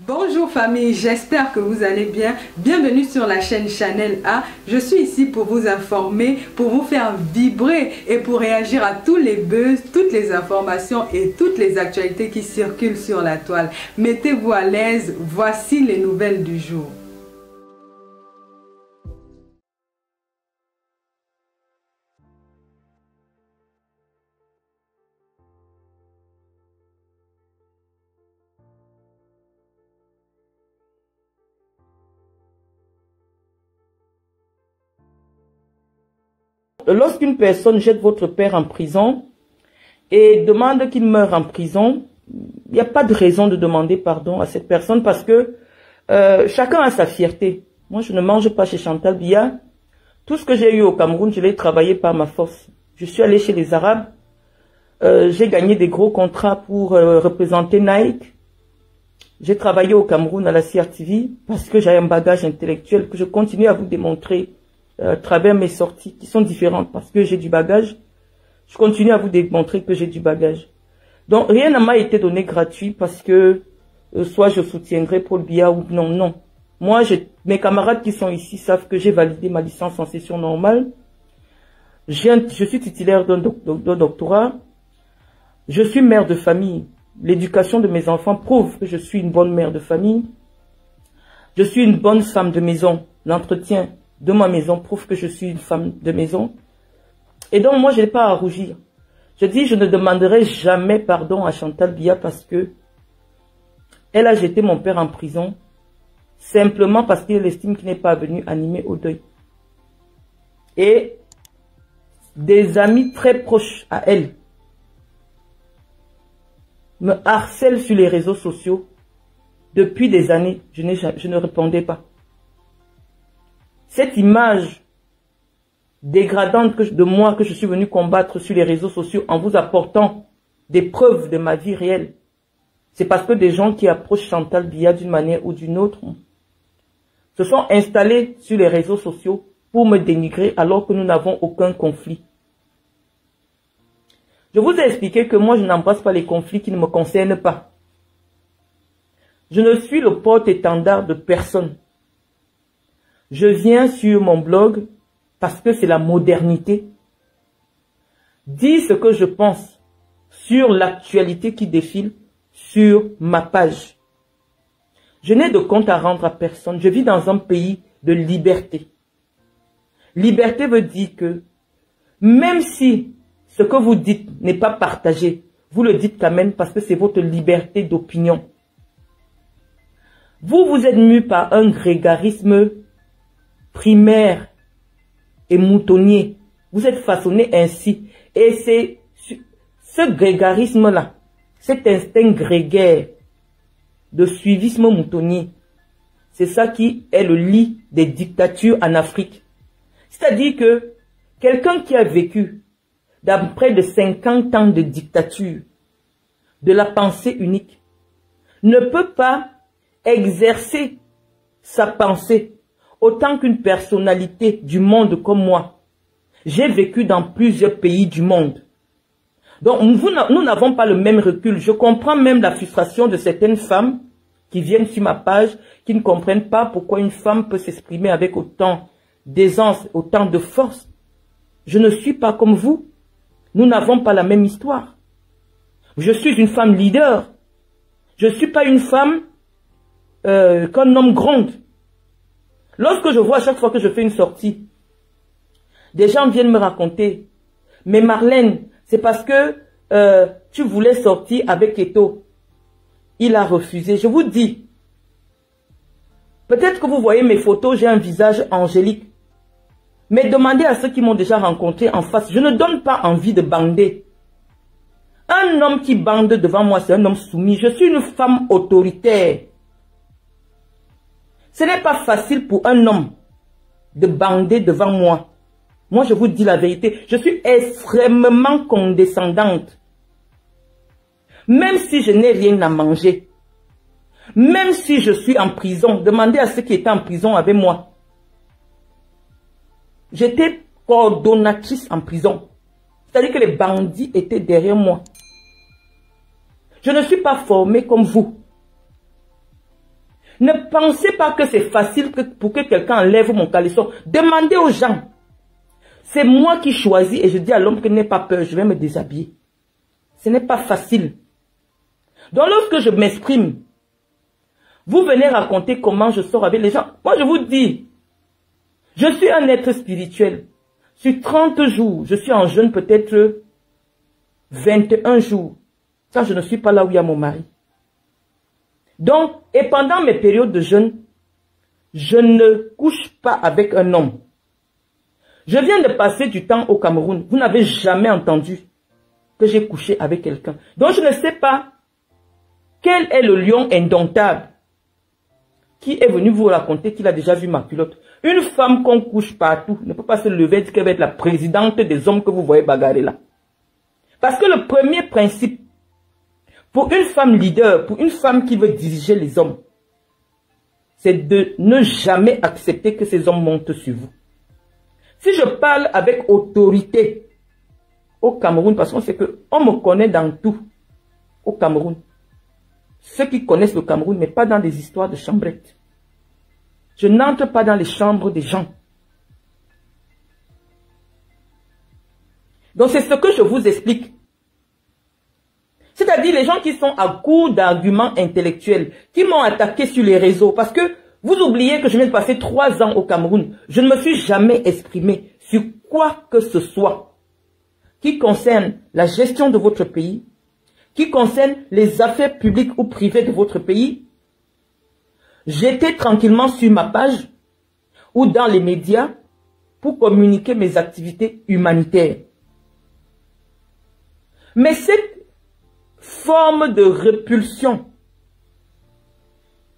Bonjour famille, j'espère que vous allez bien. Bienvenue sur la chaîne Chanel A. Je suis ici pour vous informer, pour vous faire vibrer et pour réagir à tous les buzz, toutes les informations et toutes les actualités qui circulent sur la toile. Mettez-vous à l'aise, voici les nouvelles du jour. Lorsqu'une personne jette votre père en prison et demande qu'il meure en prison, il n'y a pas de raison de demander pardon à cette personne parce que chacun a sa fierté. Moi, je ne mange pas chez Chantal Biya. Tout ce que j'ai eu au Cameroun, je l'ai travaillé par ma force. Je suis allé chez les Arabes. J'ai gagné des gros contrats pour représenter Nike. J'ai travaillé au Cameroun à la CRTV parce que j'ai un bagage intellectuel que je continue à vous démontrer à travers mes sorties qui sont différentes parce que j'ai du bagage. Je continue à vous démontrer que j'ai du bagage. Donc rien ne m'a été donné gratuit parce que soit je soutiendrai Paul Biya ou non. Moi, mes camarades qui sont ici savent que j'ai validé ma licence en session normale. Je suis titulaire d'un doctorat. Je suis mère de famille. L'éducation de mes enfants prouve que je suis une bonne mère de famille. Je suis une bonne femme de maison. L'entretien de ma maison prouve que je suis une femme de maison. Et donc, moi, je n'ai pas à rougir. Je dis, je ne demanderai jamais pardon à Chantal Biya parce que elle a jeté mon père en prison simplement parce qu'elle estime qu'il n'est pas venu animer au deuil. Et des amis très proches à elle me harcèlent sur les réseaux sociaux depuis des années. Je ne répondais pas. Cette image dégradante de moi que je suis venu combattre sur les réseaux sociaux en vous apportant des preuves de ma vie réelle, c'est parce que des gens qui approchent Chantal Biya d'une manière ou d'une autre se sont installés sur les réseaux sociaux pour me dénigrer alors que nous n'avons aucun conflit. Je vous ai expliqué que moi je n'embrasse pas les conflits qui ne me concernent pas. Je ne suis le porte-étendard de personne. Je viens sur mon blog parce que c'est la modernité. Dis ce que je pense sur l'actualité qui défile sur ma page. Je n'ai de compte à rendre à personne. Je vis dans un pays de liberté. Liberté veut dire que même si ce que vous dites n'est pas partagé, vous le dites quand même parce que c'est votre liberté d'opinion. Vous êtes mu par un grégarisme primaire et moutonnier. Vous êtes façonné ainsi. Et c'est ce grégarisme-là, cet instinct grégaire de suivisme moutonnier, c'est ça qui est le lit des dictatures en Afrique. C'est-à-dire que quelqu'un qui a vécu dans près de 50 ans de dictature, de la pensée unique, ne peut pas exercer sa pensée autant qu'une personnalité du monde comme moi. J'ai vécu dans plusieurs pays du monde. Donc, nous n'avons pas le même recul. Je comprends même la frustration de certaines femmes qui viennent sur ma page, qui ne comprennent pas pourquoi une femme peut s'exprimer avec autant d'aisance, autant de force. Je ne suis pas comme vous. Nous n'avons pas la même histoire. Je suis une femme leader. Je ne suis pas une femme qu'un homme gronde. Lorsque je vois à chaque fois que je fais une sortie, des gens viennent me raconter, mais Marlène, c'est parce que tu voulais sortir avec Eto. Il a refusé. Je vous dis, peut-être que vous voyez mes photos, j'ai un visage angélique. Mais demandez à ceux qui m'ont déjà rencontré en face, je ne donne pas envie de bander. Un homme qui bande devant moi, c'est un homme soumis. Je suis une femme autoritaire. Ce n'est pas facile pour un homme de bander devant moi. Moi, je vous dis la vérité, je suis extrêmement condescendante. Même si je n'ai rien à manger, même si je suis en prison, demandez à ceux qui étaient en prison avec moi. J'étais coordonnatrice en prison. C'est-à-dire que les bandits étaient derrière moi. Je ne suis pas formée comme vous. Ne pensez pas que c'est facile pour que quelqu'un enlève mon caleçon. Demandez aux gens. C'est moi qui choisis et je dis à l'homme que n'aie pas peur, je vais me déshabiller. Ce n'est pas facile. Donc lorsque je m'exprime, vous venez raconter comment je sors avec les gens. Moi je vous dis, je suis un être spirituel. Sur 30 jours, je suis en jeûne peut-être 21 jours. Ça, je ne suis pas là où il y a mon mari. Donc, et pendant mes périodes de jeûne, je ne couche pas avec un homme. Je viens de passer du temps au Cameroun. Vous n'avez jamais entendu que j'ai couché avec quelqu'un. Donc, je ne sais pas quel est le lion indomptable qui est venu vous raconter qu'il a déjà vu ma culotte. Une femme qu'on couche partout ne peut pas se lever et dire qu'elle va être la présidente des hommes que vous voyez bagarrer là. Parce que le premier principe, pour une femme leader, pour une femme qui veut diriger les hommes, c'est de ne jamais accepter que ces hommes montent sur vous. Si je parle avec autorité au Cameroun, parce qu'on sait qu'on me connaît dans tout au Cameroun. Ceux qui connaissent le Cameroun, mais pas dans des histoires de chambrettes. Je n'entre pas dans les chambres des gens. Donc c'est ce que je vous explique. C'est-à-dire les gens qui sont à court d'arguments intellectuels, qui m'ont attaqué sur les réseaux, parce que vous oubliez que je viens de passer 3 ans au Cameroun. Je ne me suis jamais exprimé sur quoi que ce soit qui concerne la gestion de votre pays, qui concerne les affaires publiques ou privées de votre pays. J'étais tranquillement sur ma page ou dans les médias pour communiquer mes activités humanitaires. Mais cette forme de répulsion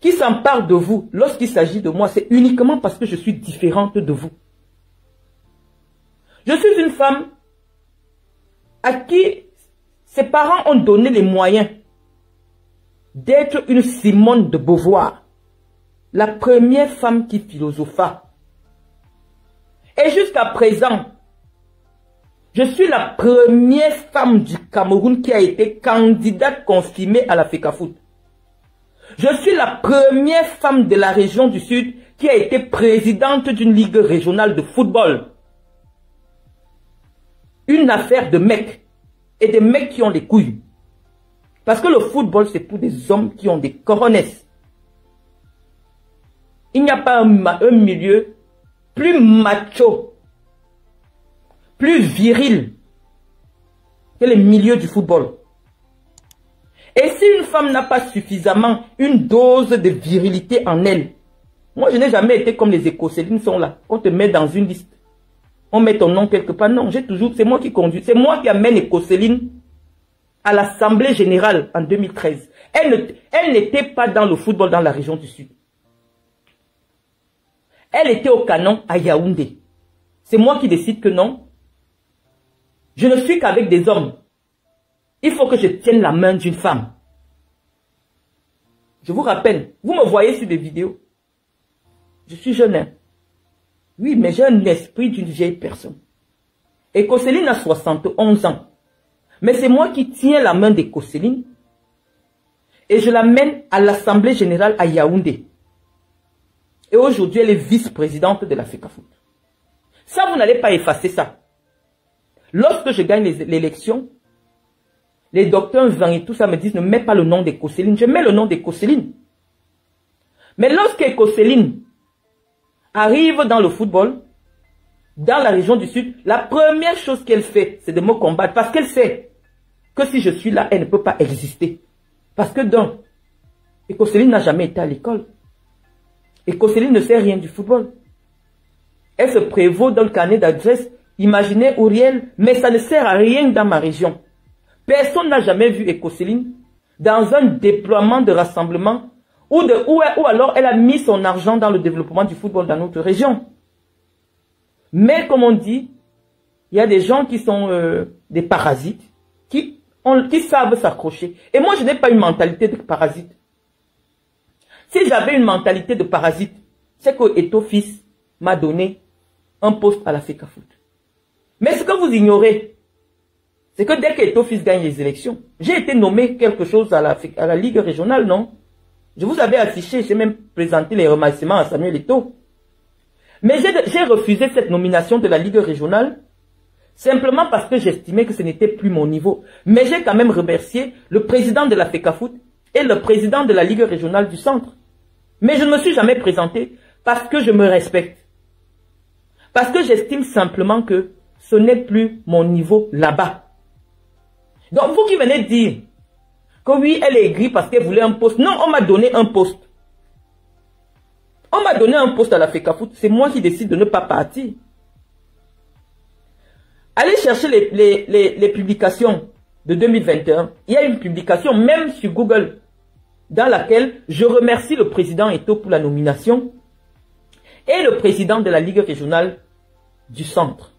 qui s'empare de vous lorsqu'il s'agit de moi, c'est uniquement parce que je suis différente de vous. Je suis une femme à qui ses parents ont donné les moyens d'être une Simone de Beauvoir, la première femme qui philosopha. Et jusqu'à présent, je suis la première femme du Cameroun qui a été candidate confirmée à la FECAFOOT. Je suis la première femme de la région du Sud qui a été présidente d'une ligue régionale de football. Une affaire de mecs. Et des mecs qui ont des couilles. Parce que le football, c'est pour des hommes qui ont des coronesses. Il n'y a pas un milieu plus macho, plus viril que les milieux du football. Et si une femme n'a pas suffisamment une dose de virilité en elle, moi je n'ai jamais été comme les écosélines sont là, on te met dans une liste. On met ton nom quelque part. Non, c'est moi qui conduis. C'est moi qui amène Écosséline à l'Assemblée Générale en 2013. Elle n'était pas dans le football dans la région du Sud. Elle était au canon à Yaoundé. C'est moi qui décide que non. Je ne suis qu'avec des hommes. Il faut que je tienne la main d'une femme. Je vous rappelle, vous me voyez sur des vidéos. Je suis jeune, hein? Oui, mais j'ai un esprit d'une vieille personne. Écosséline a 71 ans. Mais c'est moi qui tiens la main d'Écosséline et je l'amène à l'Assemblée Générale à Yaoundé. Et aujourd'hui, elle est vice-présidente de la FECAFOOT. Ça, vous n'allez pas effacer ça. Lorsque je gagne l'élection, les docteurs Zang et tout ça me disent ne mets pas le nom d'Écosséline. Je mets le nom d'Écosséline. Mais lorsque Écosséline arrive dans le football, dans la région du Sud, la première chose qu'elle fait, c'est de me combattre. Parce qu'elle sait que si je suis là, elle ne peut pas exister. Parce que donc, Écosséline n'a jamais été à l'école. Écosséline ne sait rien du football. Elle se prévaut d'un carnet d'adresse. Imaginez Auriel, mais ça ne sert à rien dans ma région. Personne n'a jamais vu Écosséline dans un déploiement de rassemblement ou alors elle a mis son argent dans le développement du football dans notre région. Mais comme on dit, il y a des gens qui sont des parasites, qui savent s'accrocher. Et moi, je n'ai pas une mentalité de parasite. Si j'avais une mentalité de parasite, c'est que Eto Fils m'a donné un poste à la FECAFOOT. Mais ce que vous ignorez, c'est que dès que Eto Fils gagne les élections, j'ai été nommé quelque chose à la Ligue régionale, non? Je vous avais affiché, j'ai même présenté les remerciements à Samuel Eto'o. Mais j'ai refusé cette nomination de la Ligue régionale simplement parce que j'estimais que ce n'était plus mon niveau. Mais j'ai quand même remercié le président de la FECAFOOT et le président de la Ligue régionale du centre. Mais je ne me suis jamais présenté parce que je me respecte. Parce que j'estime simplement que ce n'est plus mon niveau là-bas. Donc vous qui venez dire que oui, elle est aigrie parce qu'elle voulait un poste. Non, on m'a donné un poste. On m'a donné un poste à la FECAFOOT. C'est moi qui décide de ne pas partir. Allez chercher les publications de 2021. Il y a une publication même sur Google dans laquelle je remercie le président Eto'o pour la nomination et le président de la Ligue régionale du centre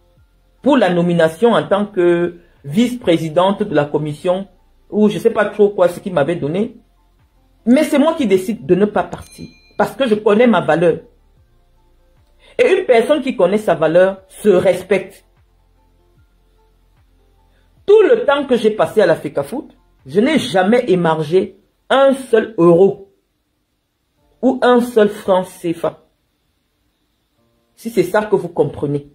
pour la nomination en tant que vice-présidente de la commission ou je ne sais pas trop quoi ce qu'il m'avait donné. Mais c'est moi qui décide de ne pas partir parce que je connais ma valeur. Et une personne qui connaît sa valeur se respecte. Tout le temps que j'ai passé à la FECAFOOT, je n'ai jamais émargé un seul euro ou un seul franc CFA. Si c'est ça que vous comprenez.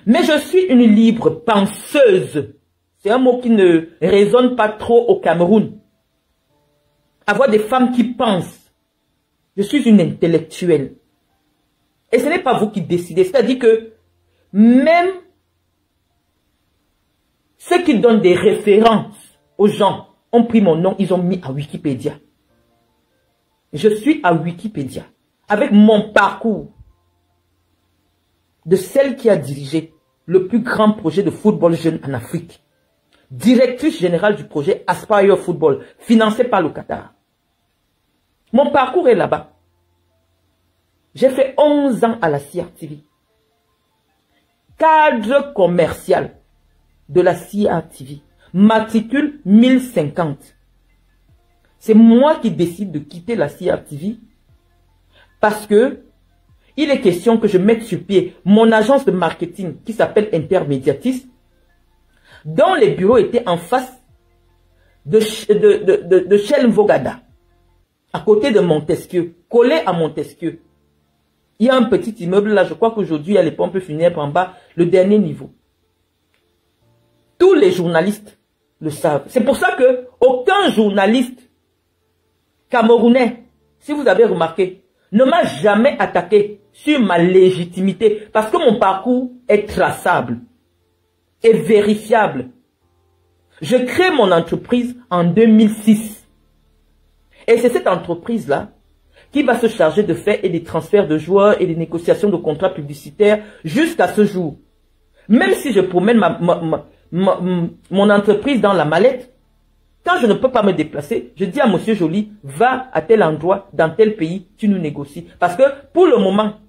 Mais je suis une libre penseuse. C'est un mot qui ne résonne pas trop au Cameroun. Avoir des femmes qui pensent. Je suis une intellectuelle. Et ce n'est pas vous qui décidez. C'est-à-dire que même ceux qui donnent des références aux gens ont pris mon nom, ils ont mis à Wikipédia. Je suis à Wikipédia avec mon parcours de celle qui a dirigé le plus grand projet de football jeune en Afrique. Directrice générale du projet Aspire Football, financé par le Qatar. Mon parcours est là-bas. J'ai fait 11 ans à la CRTV. Cadre commercial de la CRTV. Matricule 1050. C'est moi qui décide de quitter la CRTV parce que il est question que je mette sur pied mon agence de marketing qui s'appelle Intermédiatis, dont les bureaux étaient en face de Shell-Vogada, à côté de Montesquieu, collé à Montesquieu. Il y a un petit immeuble là, je crois qu'aujourd'hui il y a les pompes funèbres en bas, le dernier niveau. Tous les journalistes le savent. C'est pour ça que aucun journaliste camerounais, si vous avez remarqué, ne m'a jamais attaqué sur ma légitimité parce que mon parcours est traçable et vérifiable. Je crée mon entreprise en 2006 et c'est cette entreprise-là qui va se charger de faire et des transferts de joueurs et des négociations de contrats publicitaires jusqu'à ce jour. Même si je promène mon entreprise dans la mallette, quand je ne peux pas me déplacer, je dis à Monsieur Joly, va à tel endroit, dans tel pays, tu nous négocies. Parce que pour le moment,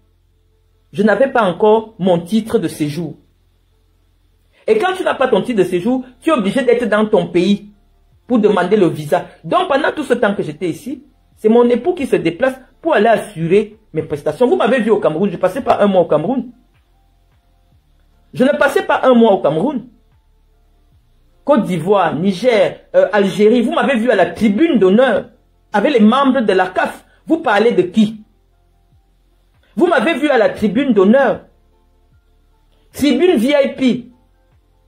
je n'avais pas encore mon titre de séjour. Et quand tu n'as pas ton titre de séjour, tu es obligé d'être dans ton pays pour demander le visa. Donc pendant tout ce temps que j'étais ici, c'est mon époux qui se déplace pour aller assurer mes prestations. Vous m'avez vu au Cameroun, je ne passais pas un mois au Cameroun. Je ne passais pas un mois au Cameroun. Côte d'Ivoire, Niger, Algérie, vous m'avez vu à la tribune d'honneur avec les membres de la CAF. Vous parlez de qui? Vous m'avez vu à la tribune d'honneur, tribune VIP,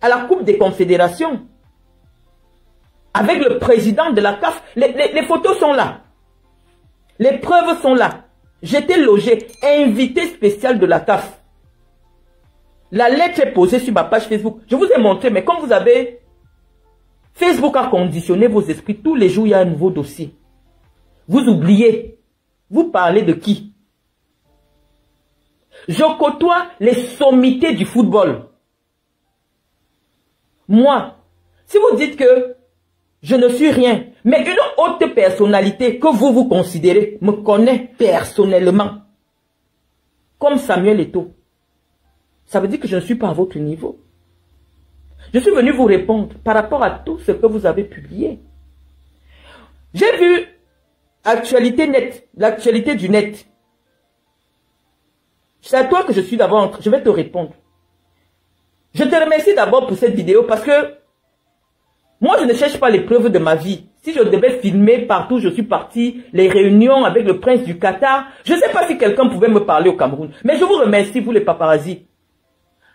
à la Coupe des Confédérations, avec le président de la CAF. Les photos sont là. Les preuves sont là. J'étais logé, invité spécial de la CAF. La lettre est posée sur ma page Facebook. Je vous ai montré, mais comme vous avez... Facebook a conditionné vos esprits. Tous les jours, il y a un nouveau dossier. Vous oubliez. Vous parlez de qui? Je côtoie les sommités du football. Moi, si vous dites que je ne suis rien, mais une haute personnalité que vous considérez me connaît personnellement, comme Samuel Eto'o, ça veut dire que je ne suis pas à votre niveau. Je suis venu vous répondre par rapport à tout ce que vous avez publié. J'ai vu Actualité Net, l'actualité du net. C'est à toi que je suis d'abord, je vais te répondre. Je te remercie d'abord pour cette vidéo parce que moi je ne cherche pas les preuves de ma vie. Si je devais filmer partout, je suis parti, les réunions avec le prince du Qatar, je ne sais pas si quelqu'un pouvait me parler au Cameroun. Mais je vous remercie, vous les paparazzis.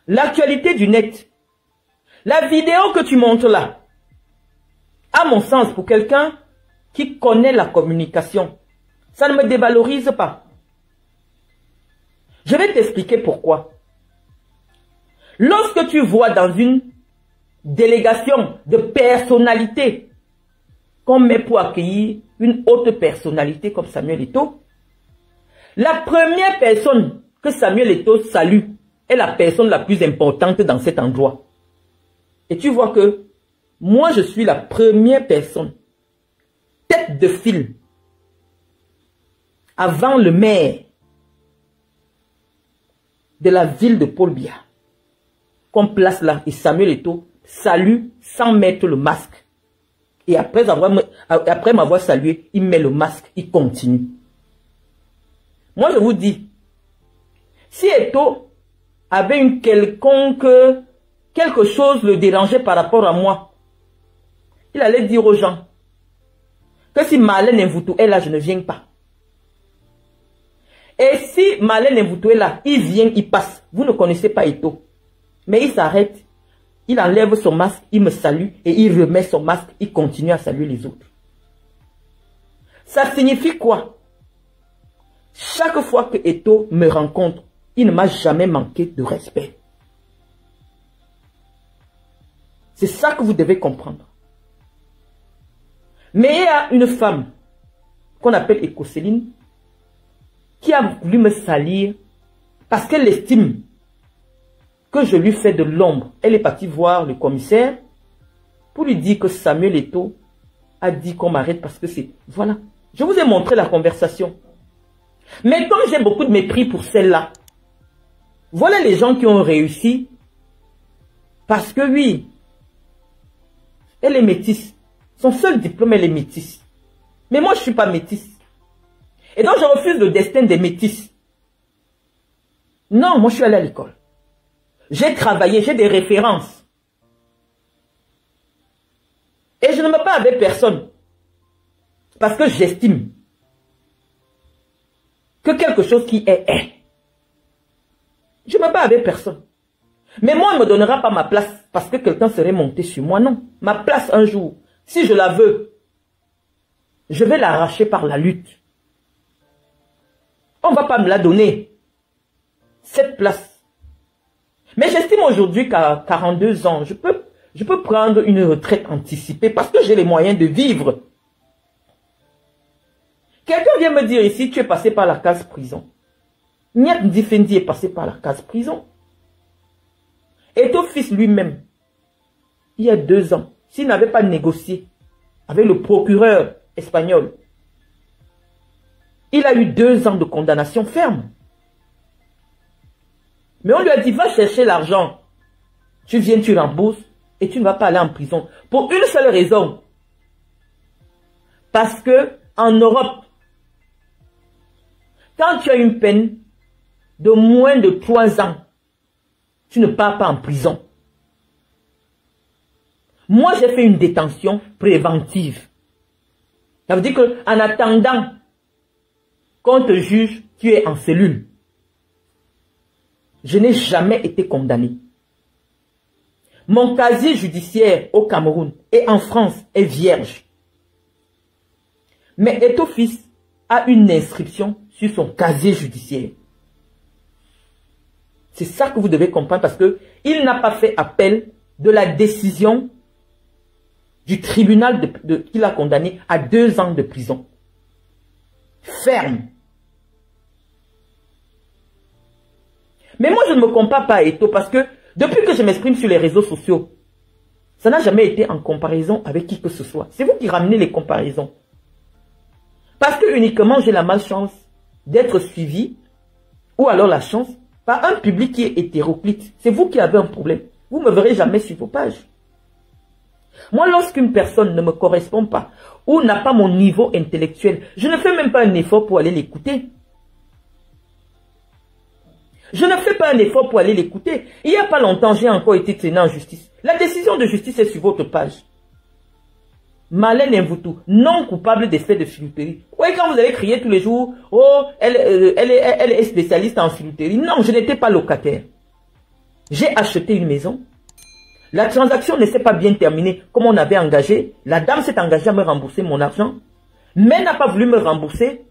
L'actualité du net, la vidéo que tu montres là, à mon sens, pour quelqu'un qui connaît la communication, ça ne me dévalorise pas. Je vais t'expliquer pourquoi. Lorsque tu vois dans une délégation de personnalités qu'on met pour accueillir une haute personnalité comme Samuel Eto'o, la première personne que Samuel Eto'o salue est la personne la plus importante dans cet endroit. Et tu vois que moi, je suis la première personne, tête de file, avant le maire de la ville de Paul Biya, qu'on place là, et Samuel Eto'o salue sans mettre le masque. Et après m'avoir salué, il met le masque, il continue. Moi, je vous dis, si Eto'o avait une quelque chose le dérangeait par rapport à moi, il allait dire aux gens que si Marlène Mvutu est là, je ne viens pas. Et si Marlène Mvutu est là, il vient, il passe. Vous ne connaissez pas Eto'o. Mais il s'arrête, il enlève son masque, il me salue et il remet son masque, il continue à saluer les autres. Ça signifie quoi? Chaque fois que Eto'o me rencontre, il ne m'a jamais manqué de respect. C'est ça que vous devez comprendre. Mais il y a une femme qu'on appelle Écocéline qui a voulu me salir parce qu'elle estime que je lui fais de l'ombre. Elle est partie voir le commissaire pour lui dire que Samuel Eto'o a dit qu'on m'arrête parce que c'est... Voilà. Je vous ai montré la conversation. Mais comme j'ai beaucoup de mépris pour celle-là, voilà les gens qui ont réussi parce que oui, elle est métisse. Son seul diplôme, elle est métisse. Mais moi, je ne suis pas métisse. Et donc, je refuse le destin des métisses. Non, moi, je suis allé à l'école. J'ai travaillé, j'ai des références. Et je ne me bats avec personne. Parce que j'estime que quelque chose qui est. Je ne me bats avec personne. Mais moi, on ne me donnera pas ma place parce que quelqu'un serait monté sur moi. Non. Ma place un jour, si je la veux, je vais l'arracher par la lutte. On ne va pas me la donner. Cette place. Mais j'estime aujourd'hui qu'à 42 ans, je peux prendre une retraite anticipée parce que j'ai les moyens de vivre. Quelqu'un vient me dire ici, tu es passé par la case prison. Niat Ndifendi est passé par la case prison. Et ton fils lui-même, il y a 2 ans, s'il n'avait pas négocié avec le procureur espagnol, il a eu 2 ans de condamnation ferme. Mais on lui a dit, va chercher l'argent. Tu viens, tu rembourses et tu ne vas pas aller en prison. Pour une seule raison. Parce que en Europe, quand tu as une peine de moins de 3 ans, tu ne pars pas en prison. Moi, j'ai fait une détention préventive. Ça veut dire qu'en attendant qu'on te juge, tu es en cellule. Je n'ai jamais été condamné. Mon casier judiciaire au Cameroun et en France est vierge. Mais Eto'o fils a une inscription sur son casier judiciaire. C'est ça que vous devez comprendre parce que il n'a pas fait appel de la décision du tribunal qui l'a condamné à 2 ans de prison. Ferme. Mais moi, je ne me compare pas à Eto'o parce que depuis que je m'exprime sur les réseaux sociaux, ça n'a jamais été en comparaison avec qui que ce soit. C'est vous qui ramenez les comparaisons. Parce que uniquement j'ai la malchance d'être suivi, ou alors la chance, par un public qui est hétéroclite. C'est vous qui avez un problème. Vous ne me verrez jamais sur vos pages. Moi, lorsqu'une personne ne me correspond pas, ou n'a pas mon niveau intellectuel, je ne fais même pas un effort pour aller l'écouter. Je ne fais pas un effort pour aller l'écouter. Il n'y a pas longtemps, j'ai encore été traîné en justice. La décision de justice est sur votre page. Marlène Mvoutou, non coupable des faits de filouterie. Oui, quand vous allez crier tous les jours, oh, elle est spécialiste en filouterie. Non, je n'étais pas locataire. J'ai acheté une maison. La transaction ne s'est pas bien terminée comme on avait engagé. La dame s'est engagée à me rembourser mon argent, mais n'a pas voulu me rembourser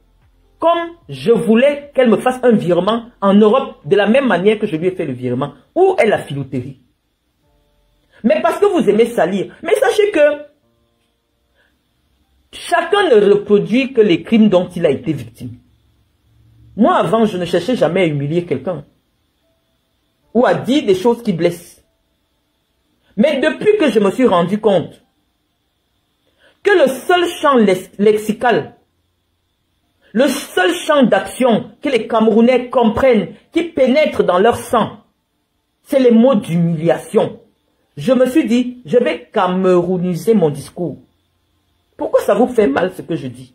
comme je voulais qu'elle me fasse un virement en Europe de la même manière que je lui ai fait le virement. Où est la filouterie? Mais parce que vous aimez salir. Mais sachez que chacun ne reproduit que les crimes dont il a été victime. Moi, avant, je ne cherchais jamais à humilier quelqu'un ou à dire des choses qui blessent. Mais depuis que je me suis rendu compte que le seul champ lexical, le seul champ d'action que les Camerounais comprennent, qui pénètre dans leur sang, c'est les mots d'humiliation. Je me suis dit, je vais camerouniser mon discours. Pourquoi ça vous fait mal ce que je dis?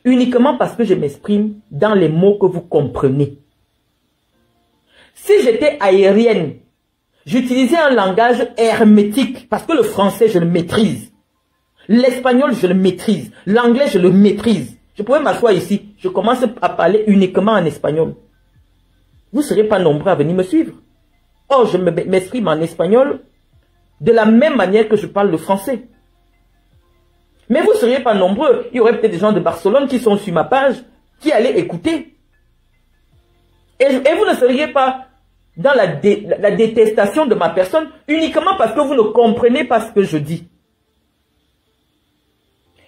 Uniquement parce que je m'exprime dans les mots que vous comprenez. Si j'étais aérienne, j'utilisais un langage hermétique, parce que le français, je le maîtrise. L'espagnol, je le maîtrise. L'anglais, je le maîtrise. Je pourrais m'asseoir ici, je commence à parler uniquement en espagnol. Vous ne serez pas nombreux à venir me suivre. Or, je m'exprime en espagnol de la même manière que je parle le français. Mais vous ne seriez pas nombreux. Il y aurait peut-être des gens de Barcelone qui sont sur ma page, qui allaient écouter. Et vous ne seriez pas dans la détestation de ma personne uniquement parce que vous ne comprenez pas ce que je dis.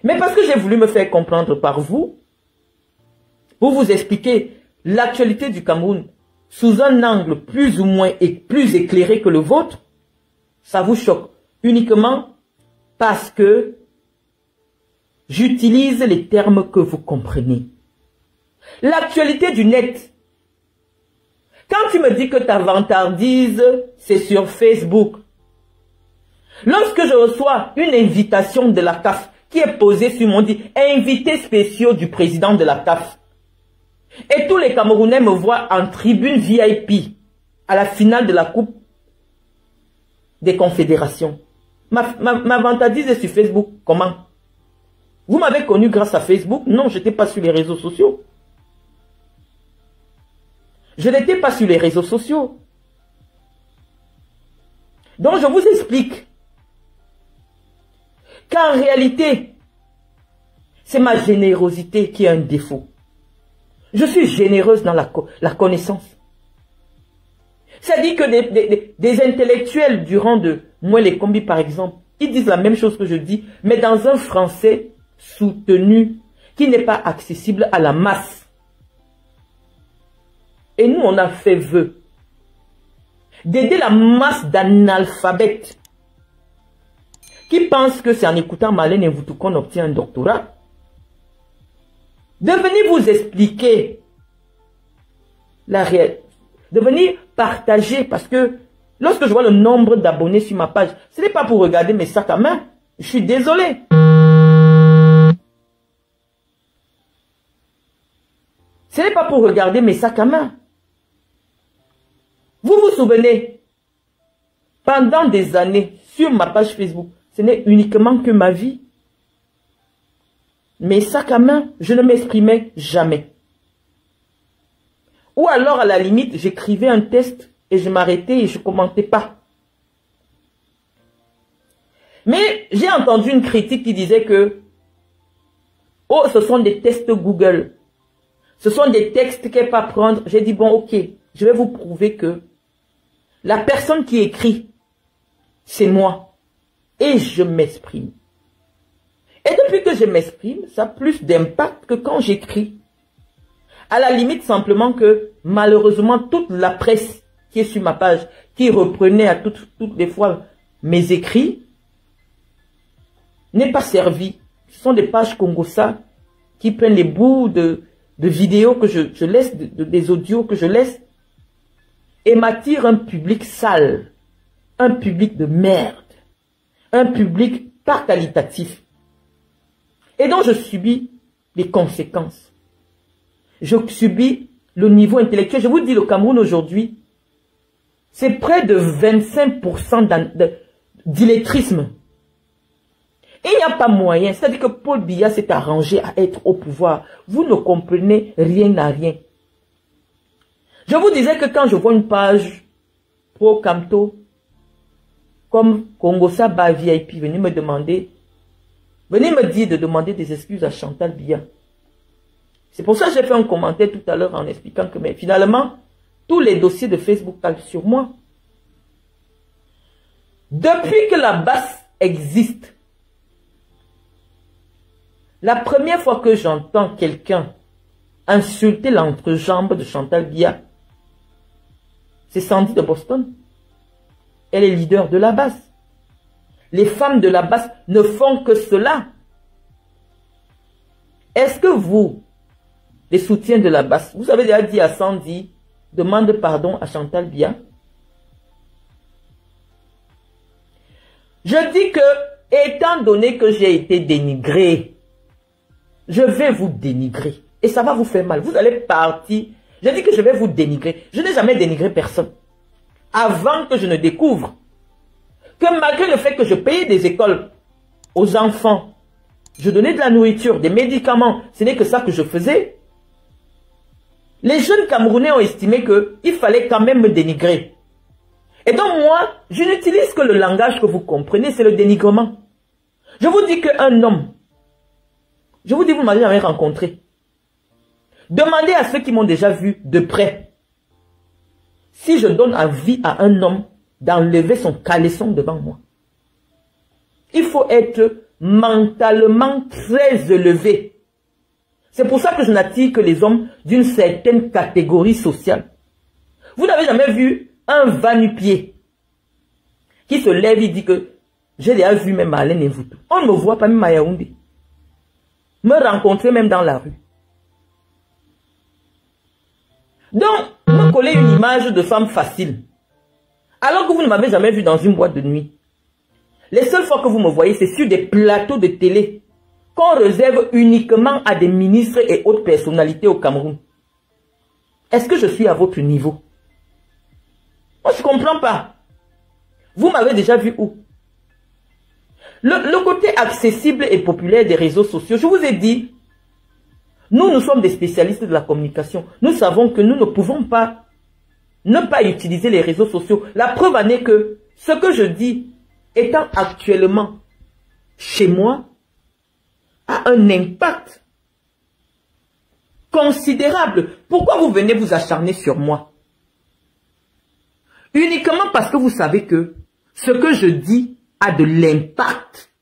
Mais parce que j'ai voulu me faire comprendre par vous, pour vous expliquer l'actualité du Cameroun sous un angle plus ou moins plus éclairé que le vôtre, ça vous choque uniquement parce que j'utilise les termes que vous comprenez. L'actualité du net. Quand tu me dis que ta vantardise, c'est sur Facebook. Lorsque je reçois une invitation de la CAF qui est posée sur mon dit invité spéciaux du président de la CAF, et tous les Camerounais me voient en tribune VIP à la finale de la Coupe des Confédérations. Ma vantardise est sur Facebook. Comment? Vous m'avez connu grâce à Facebook? Non, je n'étais pas sur les réseaux sociaux. Je n'étais pas sur les réseaux sociaux. Donc je vous explique qu'en réalité, c'est ma générosité qui a un défaut. Je suis généreuse dans la connaissance. C'est-à-dire que des intellectuels du rang de Mouele Kombi, par exemple, ils disent la même chose que je dis, mais dans un français soutenu, qui n'est pas accessible à la masse. Et nous, on a fait vœu d'aider la masse d'analphabètes qui pensent que c'est en écoutant Marlène Mvoutou qu'on obtient un doctorat. De venir vous expliquer la réalité, de venir partager, parce que lorsque je vois le nombre d'abonnés sur ma page, ce n'est pas pour regarder mes sacs à main. Je suis désolé. Ce n'est pas pour regarder mes sacs à main. Vous vous souvenez, pendant des années, sur ma page Facebook, ce n'est uniquement que ma vie. Mes sacs à main, je ne m'exprimais jamais. Ou alors, à la limite, j'écrivais un texte et je m'arrêtais et je ne commentais pas. Mais j'ai entendu une critique qui disait que « Oh, ce sont des tests Google. Ce sont des textes qu'elle peut prendre. » J'ai dit « Bon, ok, je vais vous prouver que la personne qui écrit, c'est moi. Et je m'exprime. » Et depuis que je m'exprime, ça a plus d'impact que quand j'écris. À la limite, simplement que, malheureusement, toute la presse qui est sur ma page, qui reprenait à toutes les fois mes écrits, n'est pas servie. Ce sont des pages Congossa qui prennent les bouts de vidéos que je laisse, des audios que je laisse, et m'attirent un public sale, un public de merde, un public pas qualitatif. Et donc je subis les conséquences. Je subis le niveau intellectuel. Je vous dis, le Cameroun aujourd'hui, c'est près de 25% d'illettrisme. Il n'y a pas moyen. C'est-à-dire que Paul Biya s'est arrangé à être au pouvoir. Vous ne comprenez rien à rien. Je vous disais que quand je vois une page pro Camto, comme Congo Saba VIP, venez me demander, venez me dire de demander des excuses à Chantal Biya. C'est pour ça que j'ai fait un commentaire tout à l'heure en expliquant que mais finalement, tous les dossiers de Facebook calent sur moi. Depuis que la basse existe, la première fois que j'entends quelqu'un insulter l'entrejambe de Chantal Biya, c'est Sandy de Boston. Elle est leader de la basse. Les femmes de la basse ne font que cela. Est-ce que vous, les soutiens de la basse, vous avez déjà dit à Sandy, demande pardon à Chantal Biya? Je dis que, étant donné que j'ai été dénigré, je vais vous dénigrer. Et ça va vous faire mal. Vous allez partir. Je dis que je vais vous dénigrer. Je n'ai jamais dénigré personne. Avant que je ne découvre que malgré le fait que je payais des écoles aux enfants, je donnais de la nourriture, des médicaments, ce n'est que ça que je faisais. Les jeunes Camerounais ont estimé qu'il fallait quand même me dénigrer. Et donc moi, je n'utilise que le langage que vous comprenez, c'est le dénigrement. Je vous dis qu'un homme, je vous dis, vous ne m'avez jamais rencontré. Demandez à ceux qui m'ont déjà vu de près. Si je donne envie à un homme d'enlever son caleçon devant moi, il faut être mentalement très élevé. C'est pour ça que je n'attire que les hommes d'une certaine catégorie sociale. Vous n'avez jamais vu un va-nu-pied qui se lève et dit que j'ai déjà vu même à Alain Nvoutou. On ne me voit pas même à Yaoundé. Me rencontrer même dans la rue. Donc, me coller une image de femme facile. Alors que vous ne m'avez jamais vu dans une boîte de nuit. Les seules fois que vous me voyez, c'est sur des plateaux de télé qu'on réserve uniquement à des ministres et autres personnalités au Cameroun. Est-ce que je suis à votre niveau? Moi, je ne comprends pas. Vous m'avez déjà vu où? Le côté accessible et populaire des réseaux sociaux, je vous ai dit, nous sommes des spécialistes de la communication. Nous savons que nous ne pouvons pas ne pas utiliser les réseaux sociaux. La preuve en est que ce que je dis, étant actuellement chez moi, a un impact considérable. Pourquoi vous venez vous acharner sur moi? Uniquement parce que vous savez que ce que je dis a de l'impact.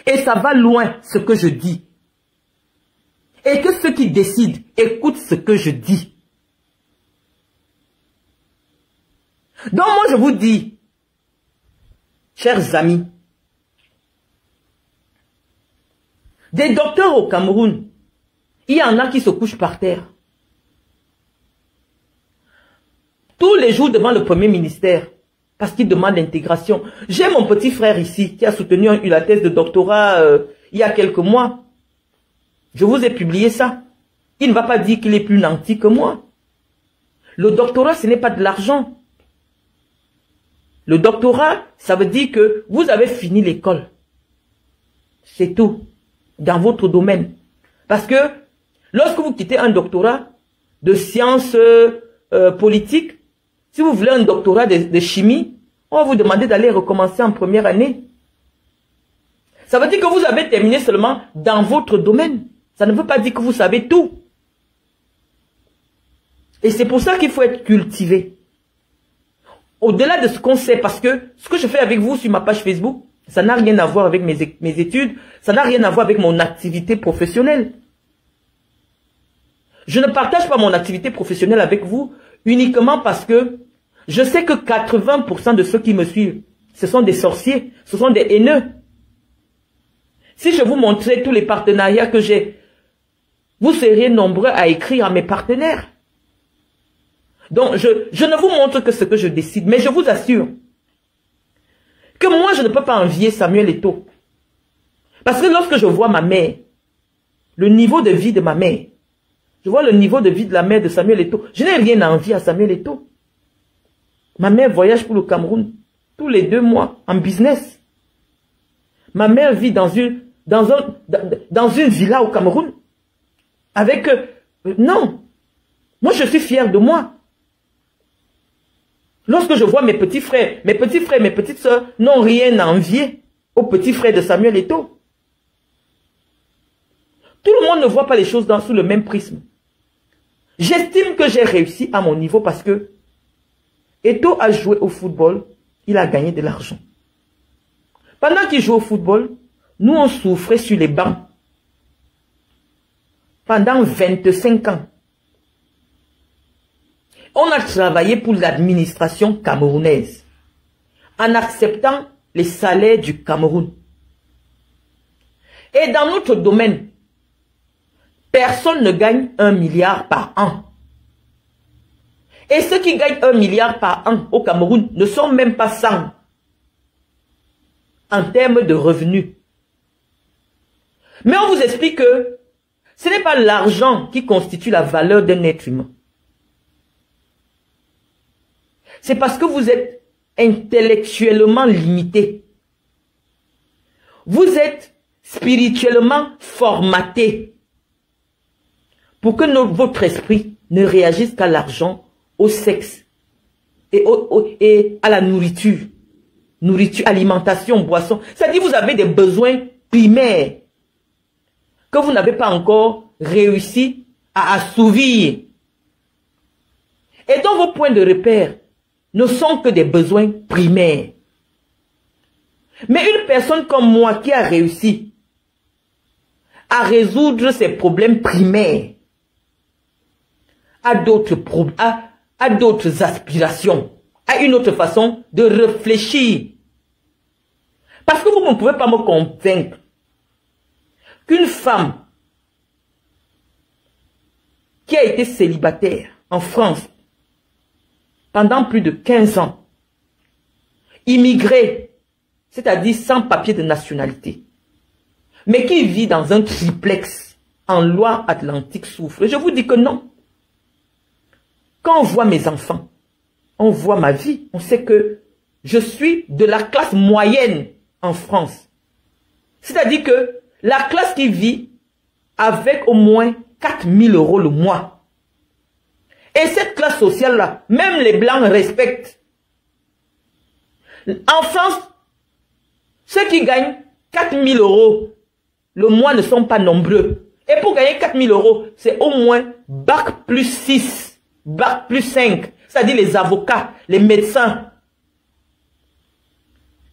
Et ça va loin ce que je dis. Et que ceux qui décident écoutent ce que je dis. Donc moi je vous dis, chers amis, des docteurs au Cameroun, il y en a qui se couchent par terre. Tous les jours devant le premier ministère, parce qu'il demande l'intégration. J'ai mon petit frère ici qui a soutenu la thèse de doctorat il y a quelques mois. Je vous ai publié ça. Il ne va pas dire qu'il est plus nanti que moi. Le doctorat, ce n'est pas de l'argent. Le doctorat, ça veut dire que vous avez fini l'école. C'est tout. Dans votre domaine. Parce que lorsque vous quittez un doctorat de sciences politiques, si vous voulez un doctorat de chimie, on va vous demander d'aller recommencer en première année. Ça veut dire que vous avez terminé seulement dans votre domaine. Ça ne veut pas dire que vous savez tout. Et c'est pour ça qu'il faut être cultivé. Au-delà de ce qu'on sait, parce que ce que je fais avec vous sur ma page Facebook, ça n'a rien à voir avec mes études, ça n'a rien à voir avec mon activité professionnelle. Je ne partage pas mon activité professionnelle avec vous uniquement parce que je sais que 80% de ceux qui me suivent, ce sont des sorciers, ce sont des haineux. Si je vous montrais tous les partenariats que j'ai, vous seriez nombreux à écrire à mes partenaires. Donc, je ne vous montre que ce que je décide, mais je vous assure que moi, je ne peux pas envier Samuel Eto'o. Parce que lorsque je vois ma mère, le niveau de vie de ma mère, je vois le niveau de vie de la mère de Samuel Eto'o, je n'ai rien à envier à Samuel Eto'o. Ma mère voyage pour le Cameroun tous les 2 mois en business. Ma mère vit dans une villa au Cameroun. Avec... non. Moi, je suis fier de moi. Lorsque je vois mes petits frères, mes petites sœurs n'ont rien à envier aux petits frères de Samuel Eto'o. Tout le monde ne voit pas les choses sous le même prisme. J'estime que j'ai réussi à mon niveau parce que Eto'o a joué au football, il a gagné de l'argent. Pendant qu'il joue au football, nous on souffrait sur les bancs. Pendant 25 ans. On a travaillé pour l'administration camerounaise en acceptant les salaires du Cameroun. Et dans notre domaine, personne ne gagne 1 milliard par an. Et ceux qui gagnent 1 milliard par an au Cameroun ne sont même pas 100 en termes de revenus. Mais on vous explique que ce n'est pas l'argent qui constitue la valeur d'un être humain. C'est parce que vous êtes intellectuellement limité. Vous êtes spirituellement formaté pour que votre esprit ne réagisse qu'à l'argent, au sexe et à la nourriture. Nourriture, alimentation, boisson. C'est-à-dire que vous avez des besoins primaires que vous n'avez pas encore réussi à assouvir. Et donc vos points de repère ne sont que des besoins primaires. Mais une personne comme moi qui a réussi à résoudre ses problèmes primaires a d'autres aspirations, a une autre façon de réfléchir. Parce que vous ne pouvez pas me convaincre qu'une femme qui a été célibataire en France pendant plus de 15 ans, immigrée, c'est-à-dire sans papier de nationalité, mais qui vit dans un triplex en Loire-Atlantique souffre. Je vous dis que non. Quand on voit mes enfants, on voit ma vie, on sait que je suis de la classe moyenne en France. C'est-à-dire que la classe qui vit avec au moins 4 000 € le mois. Et cette classe sociale-là, même les Blancs respectent. En France, ceux qui gagnent 4 000 € le mois ne sont pas nombreux. Et pour gagner 4 000 €, c'est au moins bac plus 6, bac plus 5. C'est-à-dire les avocats, les médecins.